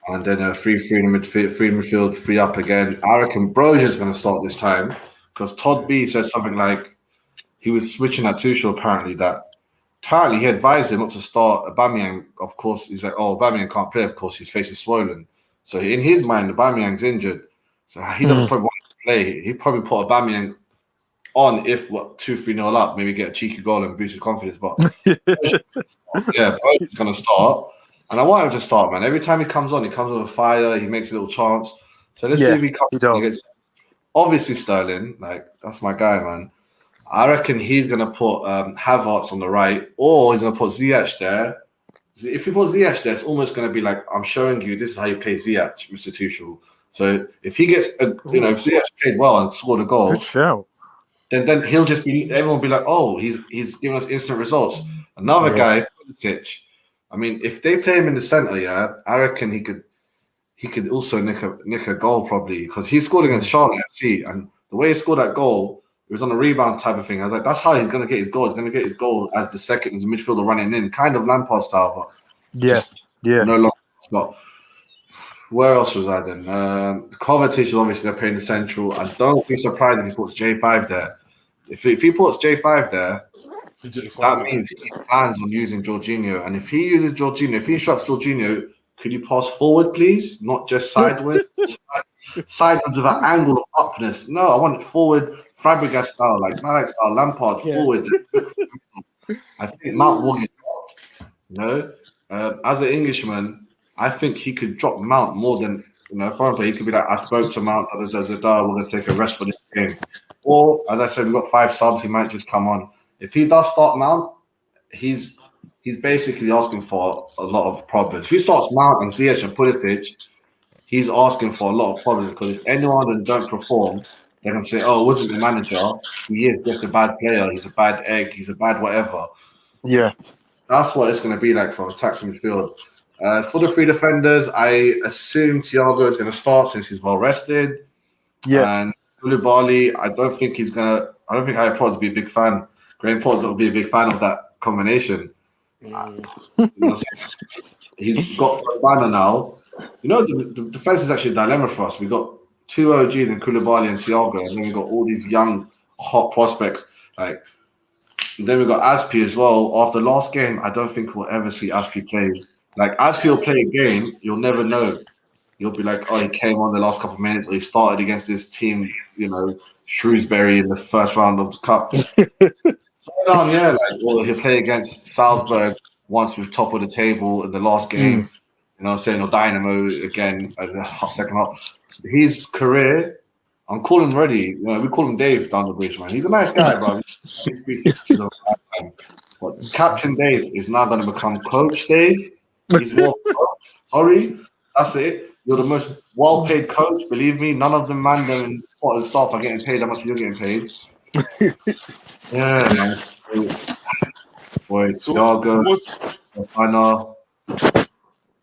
and then a 3-3 in the midfield, 3 midfield, 3 up again. I reckon Brozier's going to start this time, because Todd B said something like he was switching at Tuchel, apparently he advised him not to start Aubameyang. Of course, he's like, oh, Aubameyang can't play, of course, his face is swollen. So in his mind, Aubameyang's injured. So he doesn't probably want to play. He probably put Aubameyang on if 2-3-0 up, maybe get a cheeky goal and boost his confidence. But yeah, Bro's gonna start, and I want him to start, man. Every time he comes on with fire. He makes a little chance. So let's see if he comes on against. Obviously, Sterling, like that's my guy, man. I reckon he's gonna put Havertz on the right, or he's gonna put Ziyech there. If he puts Ziyech there, it's almost gonna be like I'm showing you this is how you play Ziyech, Mr. Tuchel. So if he gets, if Ziyech played well and scored a goal, good shout. Then he'll just be. Everyone will be like, oh, he's giving us instant results. Another guy, Pulisic. I mean, if they play him in the center, I reckon he could also nick a goal probably because he scored against Charlotte FC, and the way he scored that goal, it was on a rebound type of thing. I was like, that's how he's gonna get his goal. He's gonna get his goal as the second as a midfielder running in, kind of Lampard style, but no longer. But where else was I then? Kovacic is obviously going to play in the central. I don't be surprised if he puts J5 there. If he puts J5 there, that means he plans on using Jorginho. And if he uses Jorginho, if he instructs Jorginho, could you pass forward, please? Not just sideways. Sideways with an angle of upness. No, I want it forward, Fabregas style, like Malik style, Lampard forward. I think Mount will get dropped. As an Englishman, I think he could drop Mount more than foreign player. He could be like, I spoke to Mount, we're going to take a rest for this game. Or, as I said, we've got 5 subs, he might just come on. If he does start Mount, he's basically asking for a lot of problems. If he starts Mount and Ziyech and Pulisic, he's asking for a lot of problems because if anyone that don't perform, they can say, oh, it wasn't the manager. He is just a bad player. He's a bad egg. He's a bad whatever. Yeah. That's what it's going to be like from attacks midfield. For the 3 defenders, I assume Thiago is going to start since he's well rested. Yeah. And Koulibaly, I don't think Harry Potter's be a big fan. Graham Potter's will be a big fan of that combination. He's got Fofana now. The defense is actually a dilemma for us. We got 2 OGs in Koulibaly and Thiago, and then we got all these young, hot prospects. And then we got Aspi as well. After last game, I don't think we'll ever see Aspi play. Like, Aspi will play a game, you'll never know. You'll be like, oh, he came on the last couple of minutes, or he started against this team, Shrewsbury in the first round of the cup. Or he'll play against Salzburg once we're top of the table in the last game. You know what I'm saying? Or Dynamo again at the second half. His career, I'm calling him already. You know, we call him Dave down the bridge, man. He's a nice guy, bro. He's 360 but Captain Dave is now going to become Coach Dave. He's more. Sorry, that's it. You're the most well-paid coach. Believe me, none of the man and staff are getting paid how much you're getting paid. Yeah, man. Boys, Thiago, Fofana,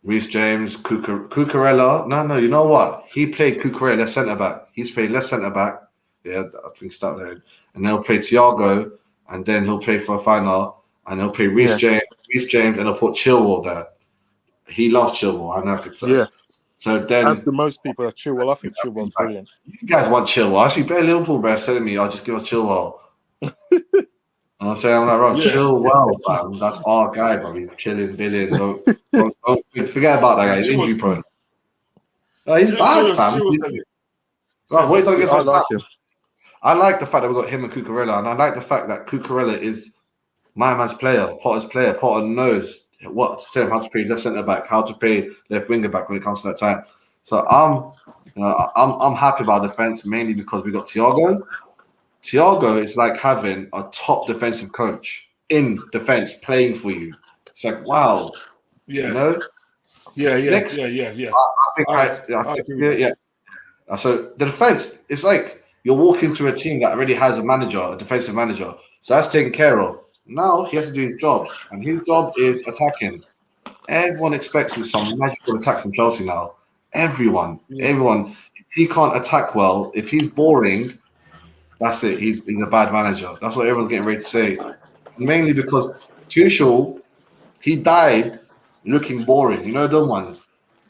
Reece James, Cucurella. No, you know what? He played Cucurella left centre back. He's played left centre back. Yeah, I think start there. And then he'll play Thiago, and then he'll play Fofana, and he'll play Reece James, and he'll put Chilwell there. He loves Chilwell, I know. Yeah. So then, as do most people, Chilwell. I think Chilwell's brilliant. You guys want Chilwell? I see better Liverpool, bro. Telling me, "I'll just give us Chilwell." I'm saying, I'm like, right, Chilwell, fam. That's our guy, bro. He's chilling, billing. Don't forget about that guy. He's injury prone. No, he's bad, fam. Right, wait, don't get I like him. I like the fact that we got him and Cucurella, and I like the fact that Cucurella is my man's player, Potter's player. Potter knows what to tell him, how to play left centre back, how to play left winger back when it comes to that time. So I'm happy about defense mainly because we got Thiago. Thiago is like having a top defensive coach in defense playing for you. It's like wow, Yeah, you know. Yeah. So the defense, it's like you're walking to a team that already has a manager, a defensive manager. So that's taken care of. Now he has to do his job, and his job is attacking. Everyone expects some magical attack from Chelsea now. Everyone. If he can't attack well, if he's boring, that's it. He's a bad manager. That's what everyone's getting ready to say. Mainly because Tuchel, he died looking boring. You know them ones.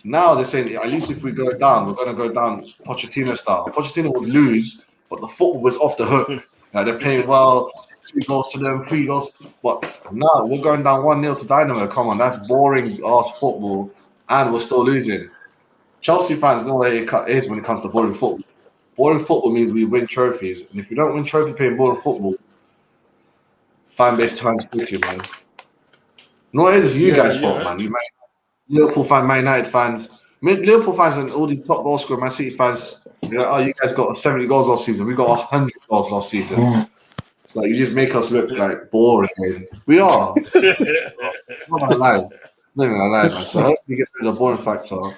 Now they're saying at least if we go down, we're going to go down Pochettino style. Pochettino would lose, but the football was off the hook. They're playing well. 2 goals to them, 3 goals. But now we're going down 1-0 to Dynamo. Come on, that's boring ass football, and we're still losing. Chelsea fans know where it is when it comes to boring football. Boring football means we win trophies, and if you don't win trophies playing boring football, fan base turns quickly, man. No, it is you guys' fault, man. You Liverpool fans, Man United fans, Liverpool fans, and all the top goal scorers, Man City fans. You guys got 70 goals last season. We got 100 goals last season. Like you just make us look like boring. We are. I'm not gonna lie, man. So hopefully you get rid of the boring factor.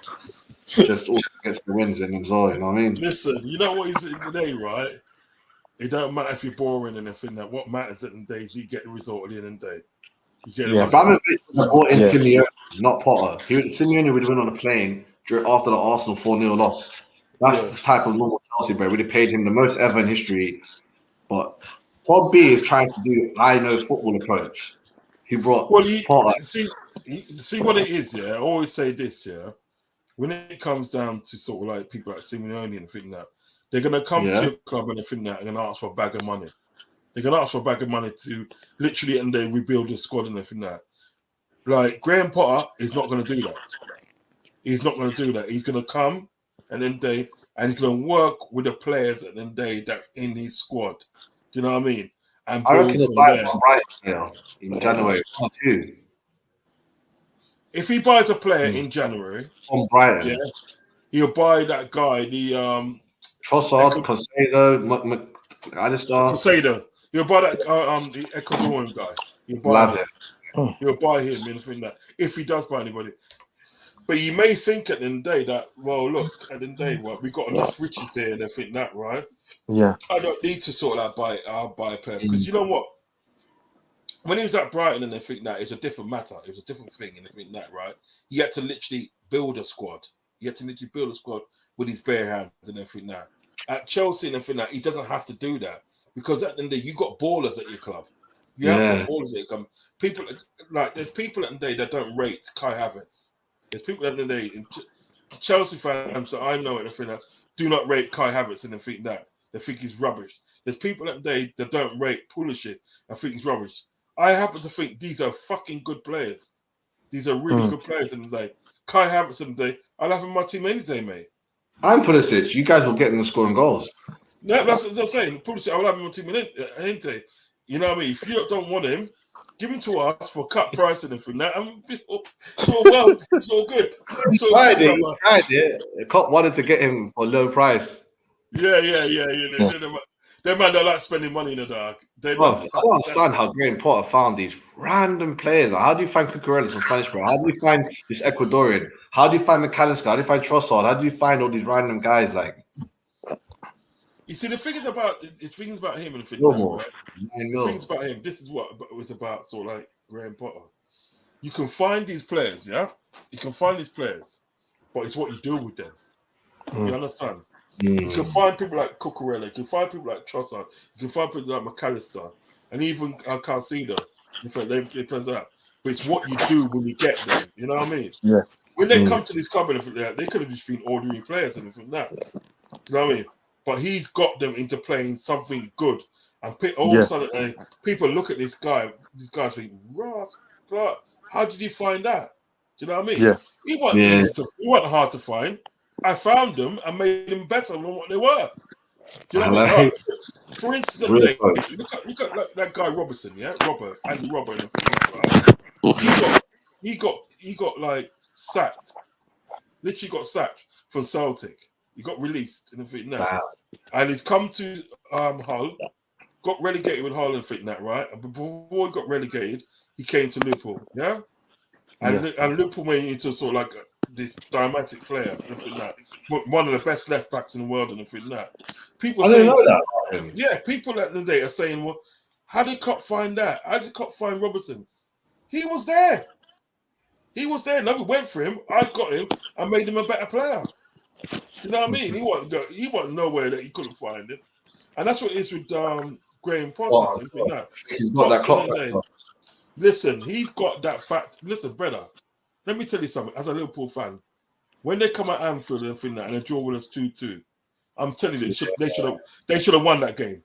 Just all gets the wins in as well. You know what I mean? Listen, you know what he's saying today, right? It don't matter if you're boring and everything. That what matters at the end of the day is you get the result at the end of the day. You get the result. But I'm brought in Simeone, not Potter. Simeone would win on a plane after the Arsenal 4-0 loss. That's the type of normal Chelsea, bro. We'd have paid him the most ever in history, but. Pod B is trying to do I know football approach. He brought Potter. See what it is, yeah. I always say this, yeah. When it comes down to sort of like people like Simeone and think that they're gonna come to your club and think that and gonna ask for a bag of money. They're gonna ask for a bag of money to literally and they rebuild the squad and everything that. Like Graham Potter is not gonna do that. He's not gonna do that. He's gonna come and he's gonna work with the players at the end of the day that's in his squad. Do you know what I mean? And I reckon he'll buy from Brighton in January. Too. If he buys a player in January from Brighton, he'll buy that guy, the Trossard, Casado. He'll buy that the Ecuadorian guy. He'll buy him in the thing that if he does buy anybody. But you may think at the end of the day that, well, look, at the end of the day, we got enough riches here and everything that, right? Yeah. I don't need to sort of like buy a player because you know what? When he was at Brighton and everything that, it's a different matter. It was a different thing and everything that, right? He had to literally build a squad. He had to literally build a squad with his bare hands and everything that. At Chelsea and everything that, he doesn't have to do that because at the end of the day, you got ballers at your club. You have got ballers at your club. People like there's people at the day that don't rate Kai Havertz. There's people at the day, Chelsea fans that I know and everything that do not rate Kai Havertz and everything that. They think he's rubbish. There's people that don't rate Pulisic and think he's rubbish. I happen to think these are fucking good players. These are really good players in the day. Kai Havertz in the day, I'll have him in my team any day, mate. I'm Pulisic. You guys will get them scoring goals. No, that's what I'm saying. Pulisic, I'll have him on my team any day. You know what I mean? If you don't want him, Give him to us for cut price and everything. Now, it's all good. It's all good, brother. He tried it. The cop wanted to get him for low price. Yeah. Them man don't like spending money in the dark. I don't understand how Graham Potter found these random players. Like, how do you find Cucurella, some Spanish player? How do you find this Ecuadorian? How do you find McAllister? How do you find Trossard? How do you find all these random guys? Like, you see, the thing is about him and the thing, normal. right? The things about him. This is what it was about. So, like Graham Potter, you can find these players, yeah. You can find these players, but it's what you do with them. You understand? You can find people like Cucurella, you can find people like Trossard, you can find people like McAllister, and even Calcido. In fact, they play that. But it's what you do when you get them. You know what I mean? Yeah. When they come to this club and everything like that, they could have just been ordinary players and everything like that. You know what I mean? But he's got them into playing something good. And all of a sudden, people look at this guy. This guy's think, Ross Clark, how did you find that? Do you know what I mean? Yeah. He wasn't hard to find. I found them and made them better than what they were. Do you know what I mean? For instance, look at that guy Robertson, yeah, Andy Robert. He got like sacked. Literally got sacked from Celtic. He got released and everything now, and he's come to Hull. Got relegated with Hull and everything that, right? And before he got relegated, he came to Liverpool, yeah. And Liverpool made him into sort of like this dramatic player, and that. One of the best left backs in the world, and everything that. People at the end of the day are saying, "Well, how did Klopp find that? How did Klopp find Robertson? He was there. He was there. Nobody went for him. I got him. I made him a better player. Do you know what I mean? He wasn't nowhere that he couldn't find him, and that's what it is with Graham Potter. He's got that Klopp. Listen, he's got that fact. Listen, brother. Let me tell you something. As a Liverpool fan, when they come at Anfield and everything that, and they draw with us 2-2, I'm telling you, they should have won that game.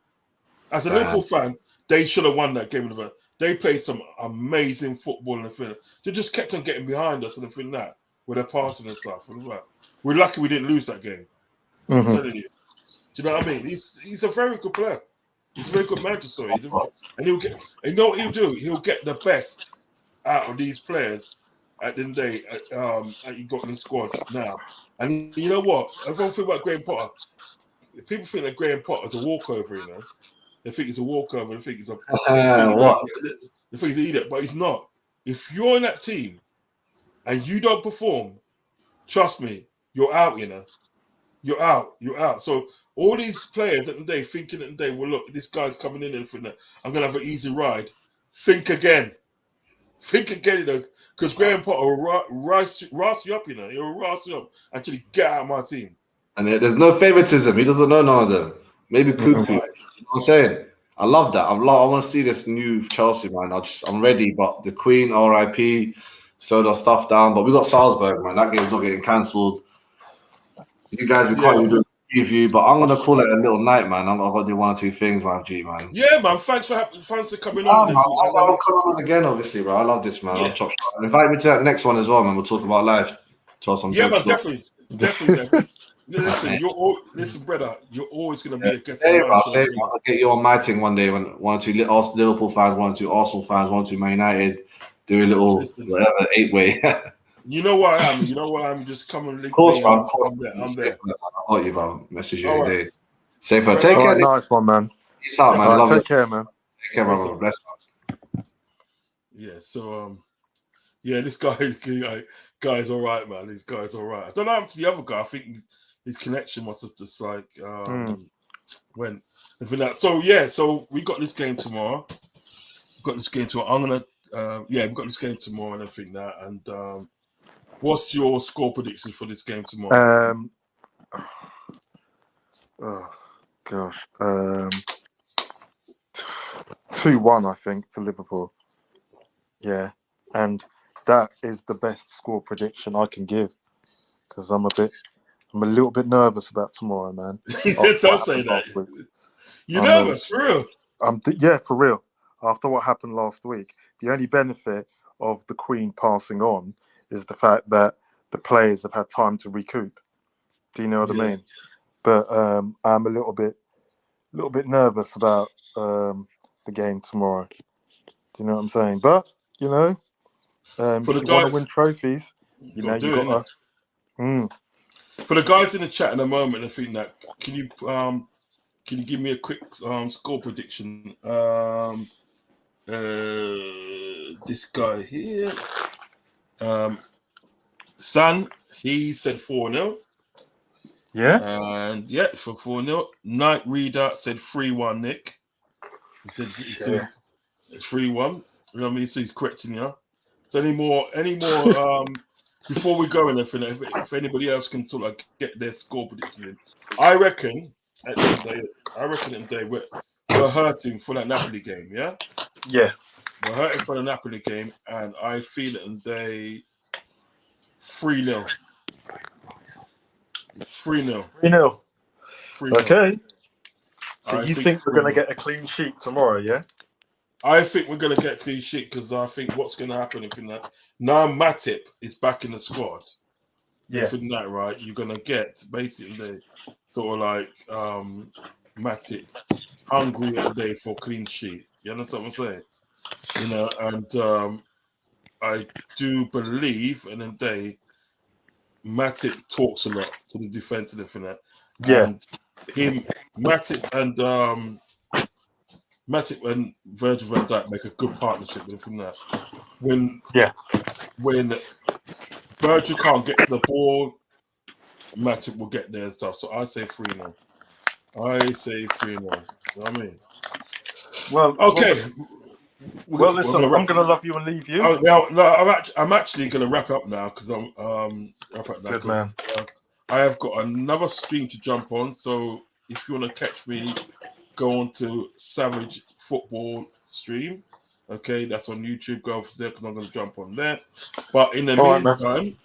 As a Liverpool fan, they should have won that game. They played some amazing football and everything. They just kept on getting behind us and everything that, with their passing and stuff. We're lucky we didn't lose that game. I'm telling you. Do you know what I mean? He's a very good player. He's a very good manager, and he'll get. And you know what he'll do? He'll get the best out of these players at the end of the day that you got in the squad now. And you know what? Everyone think about Graham Potter. People think that Graham Potter is a walkover, you know. They think he's a walkover. They think he's they think he's an idiot, but he's not. If you're in that team and you don't perform, trust me, you're out, you know. You're out. So all these players at the day thinking at the day, well, look, this guy's coming in and thinking, I'm going to have an easy ride. Think again, you know, because Graham Potter will rise you up, you know. He'll rise you up until you get out of my team. And there's no favoritism. He doesn't know none of them. Maybe Cuckoo. You know what I'm saying? I love that. I want to see this new Chelsea, man. I'm ready, but the Queen, RIP, slowed our stuff down. But we got Salzburg, man. That game's not getting cancelled. You guys, we can't even do a preview, but I'm gonna call it a little night, man. I've got to do one or two things, man. G, man. Yeah, man. Thanks for coming on. I'll come on again, obviously, bro. I love this, man. I'll chop shot. Invite me to that next one as well, man. We'll talk about life. Man. Definitely. Listen, brother. You're always gonna be a guest. I'll get you on my thing one day when one or two Liverpool fans, one or two Arsenal fans, one or two Man United, do a little whatever 8-way. You know what I am. Just come and link. Of course, bro. I'm there. I'll call you, bro. Message you every day. Safer. Take care. Nice one, man. Peace out, man. Take care, man. Take care, bro. Bless you. Yeah. So this guy's all right, man. This guy's all right. I don't know how to the other guy. I think his connection must have just like went and for that. So we got this game tomorrow. I'm gonna we've got this game tomorrow and everything that. And what's your score prediction for this game tomorrow? Oh gosh, 2-1, I think, to Liverpool. Yeah, and that is the best score prediction I can give because I'm a little bit nervous about tomorrow, man. Don't say that. You're nervous, for real? For real. After what happened last week, the only benefit of the Queen passing on is the fact that the players have had time to recoup. Do you know what I mean? But I'm a little bit nervous about the game tomorrow. you know what I'm saying? But you know, For the if you want guys, to win trophies, you know, do you it, got to. For the guys in the chat in a moment, I think that can you give me a quick score prediction? This guy here, San, he said 4-0. Yeah. And yeah, for 4-0. Night Reader said 3-1, Nick. He said Yeah. it's 3-1. You know what I mean? So he's correcting you. So any more before we go and anything, if anybody else can sort of get their score prediction in. I reckon at the end of the day, we're hurting for that Napoli game, yeah? Yeah. We're hurting for the Napoli game, and I feel it they 3-0. 3-0. 3-0. 3-0. Okay. So I you think we're 3-0. going to get a clean sheet tomorrow, yeah? I think we're going to get clean sheet because I think what's going to happen if now Matip is back in the squad. Yeah. If in that right, you're going to get basically sort of like Matip hungry and day for clean sheet. You understand what I'm saying? You know, and I do believe in a day Matip talks a lot to the defense and everything that, Yeah. and Matip and Virgil van Dijk make a good partnership with him that. When Virgil can't get the ball, Matip will get there and stuff. So I say 3-0. I say 3-0. You know what I mean? Well, okay. Well, listen, I'm going to love you and leave you. I'm actually going to wrap up now because I'm wrap up now. Good man. I have got another stream to jump on. So if you want to catch me, go on to Savage Football stream. Okay, that's on YouTube. Go over there because I'm going to jump on there. But in the meantime,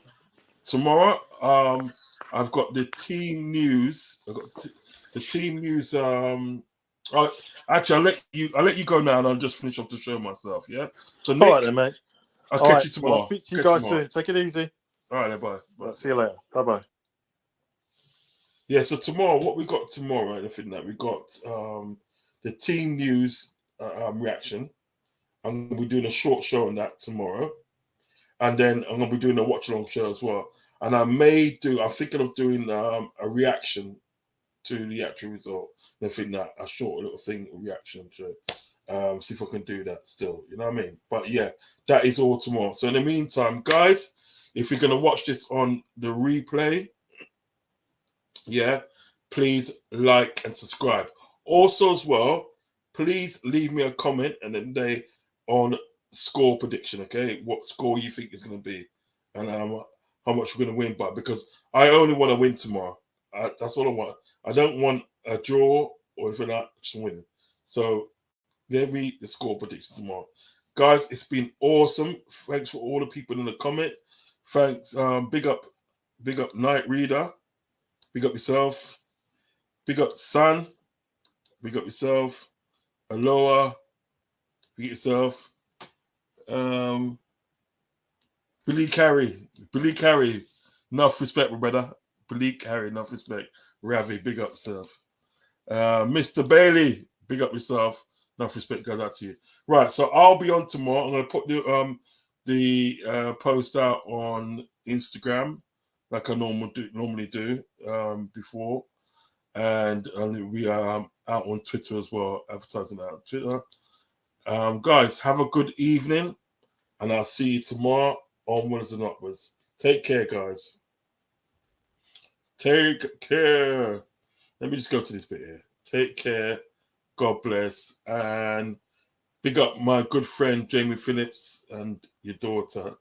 tomorrow, I've got the team news. I've got the team news. Actually, I'll let you go now, and I'll just finish off the show myself. Yeah. So Nick, all right then, mate. I'll catch you tomorrow. Well, I'll speak to you guys soon. Take it easy. All right, then, bye. See you later. Bye. Yeah. So tomorrow, what we got tomorrow? I think that we got the team news reaction. I'm gonna be doing a short show on that tomorrow, and then I'm gonna be doing a watch along show as well. And I'm thinking of doing a reaction to the actual result. I think that a short little thing reaction to see if I can do that still. You know what I mean? But yeah, that is all tomorrow. So in the meantime, guys, if you're gonna watch this on the replay, yeah, please like and subscribe. Also, as well, please leave me a comment and then on score prediction. Okay, what score you think is going to be, and how much we're going to win by. Because I only want to win tomorrow. That's all I want. I don't want a draw or anything like that. Just winning. So let me the score prediction tomorrow, guys. It's been awesome. Thanks for all the people in the comment. Thanks. Big up, Night Reader. Big up yourself. Big up San. Big up yourself. Aloha. Big up yourself. Billy Carey. Enough respect, my brother. Billy Carey, enough respect. Ravi, big up yourself. Mr. Bailey, big up yourself. Enough respect goes out to you. Right, so I'll be on tomorrow. I'm gonna put the post out on Instagram like I normally do before, and we are out on Twitter as well, advertising out on Twitter. Guys, have a good evening, and I'll see you tomorrow. Onwards and upwards. Take care, guys. Take care. Let me just go to this bit here. Take care. God bless, and big up my good friend Jamie Phillips and your daughter.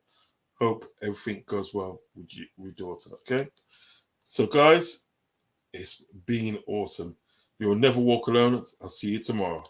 Hope everything goes well with your daughter. Okay. So, guys, it's been awesome. You will never walk alone. I'll see you tomorrow.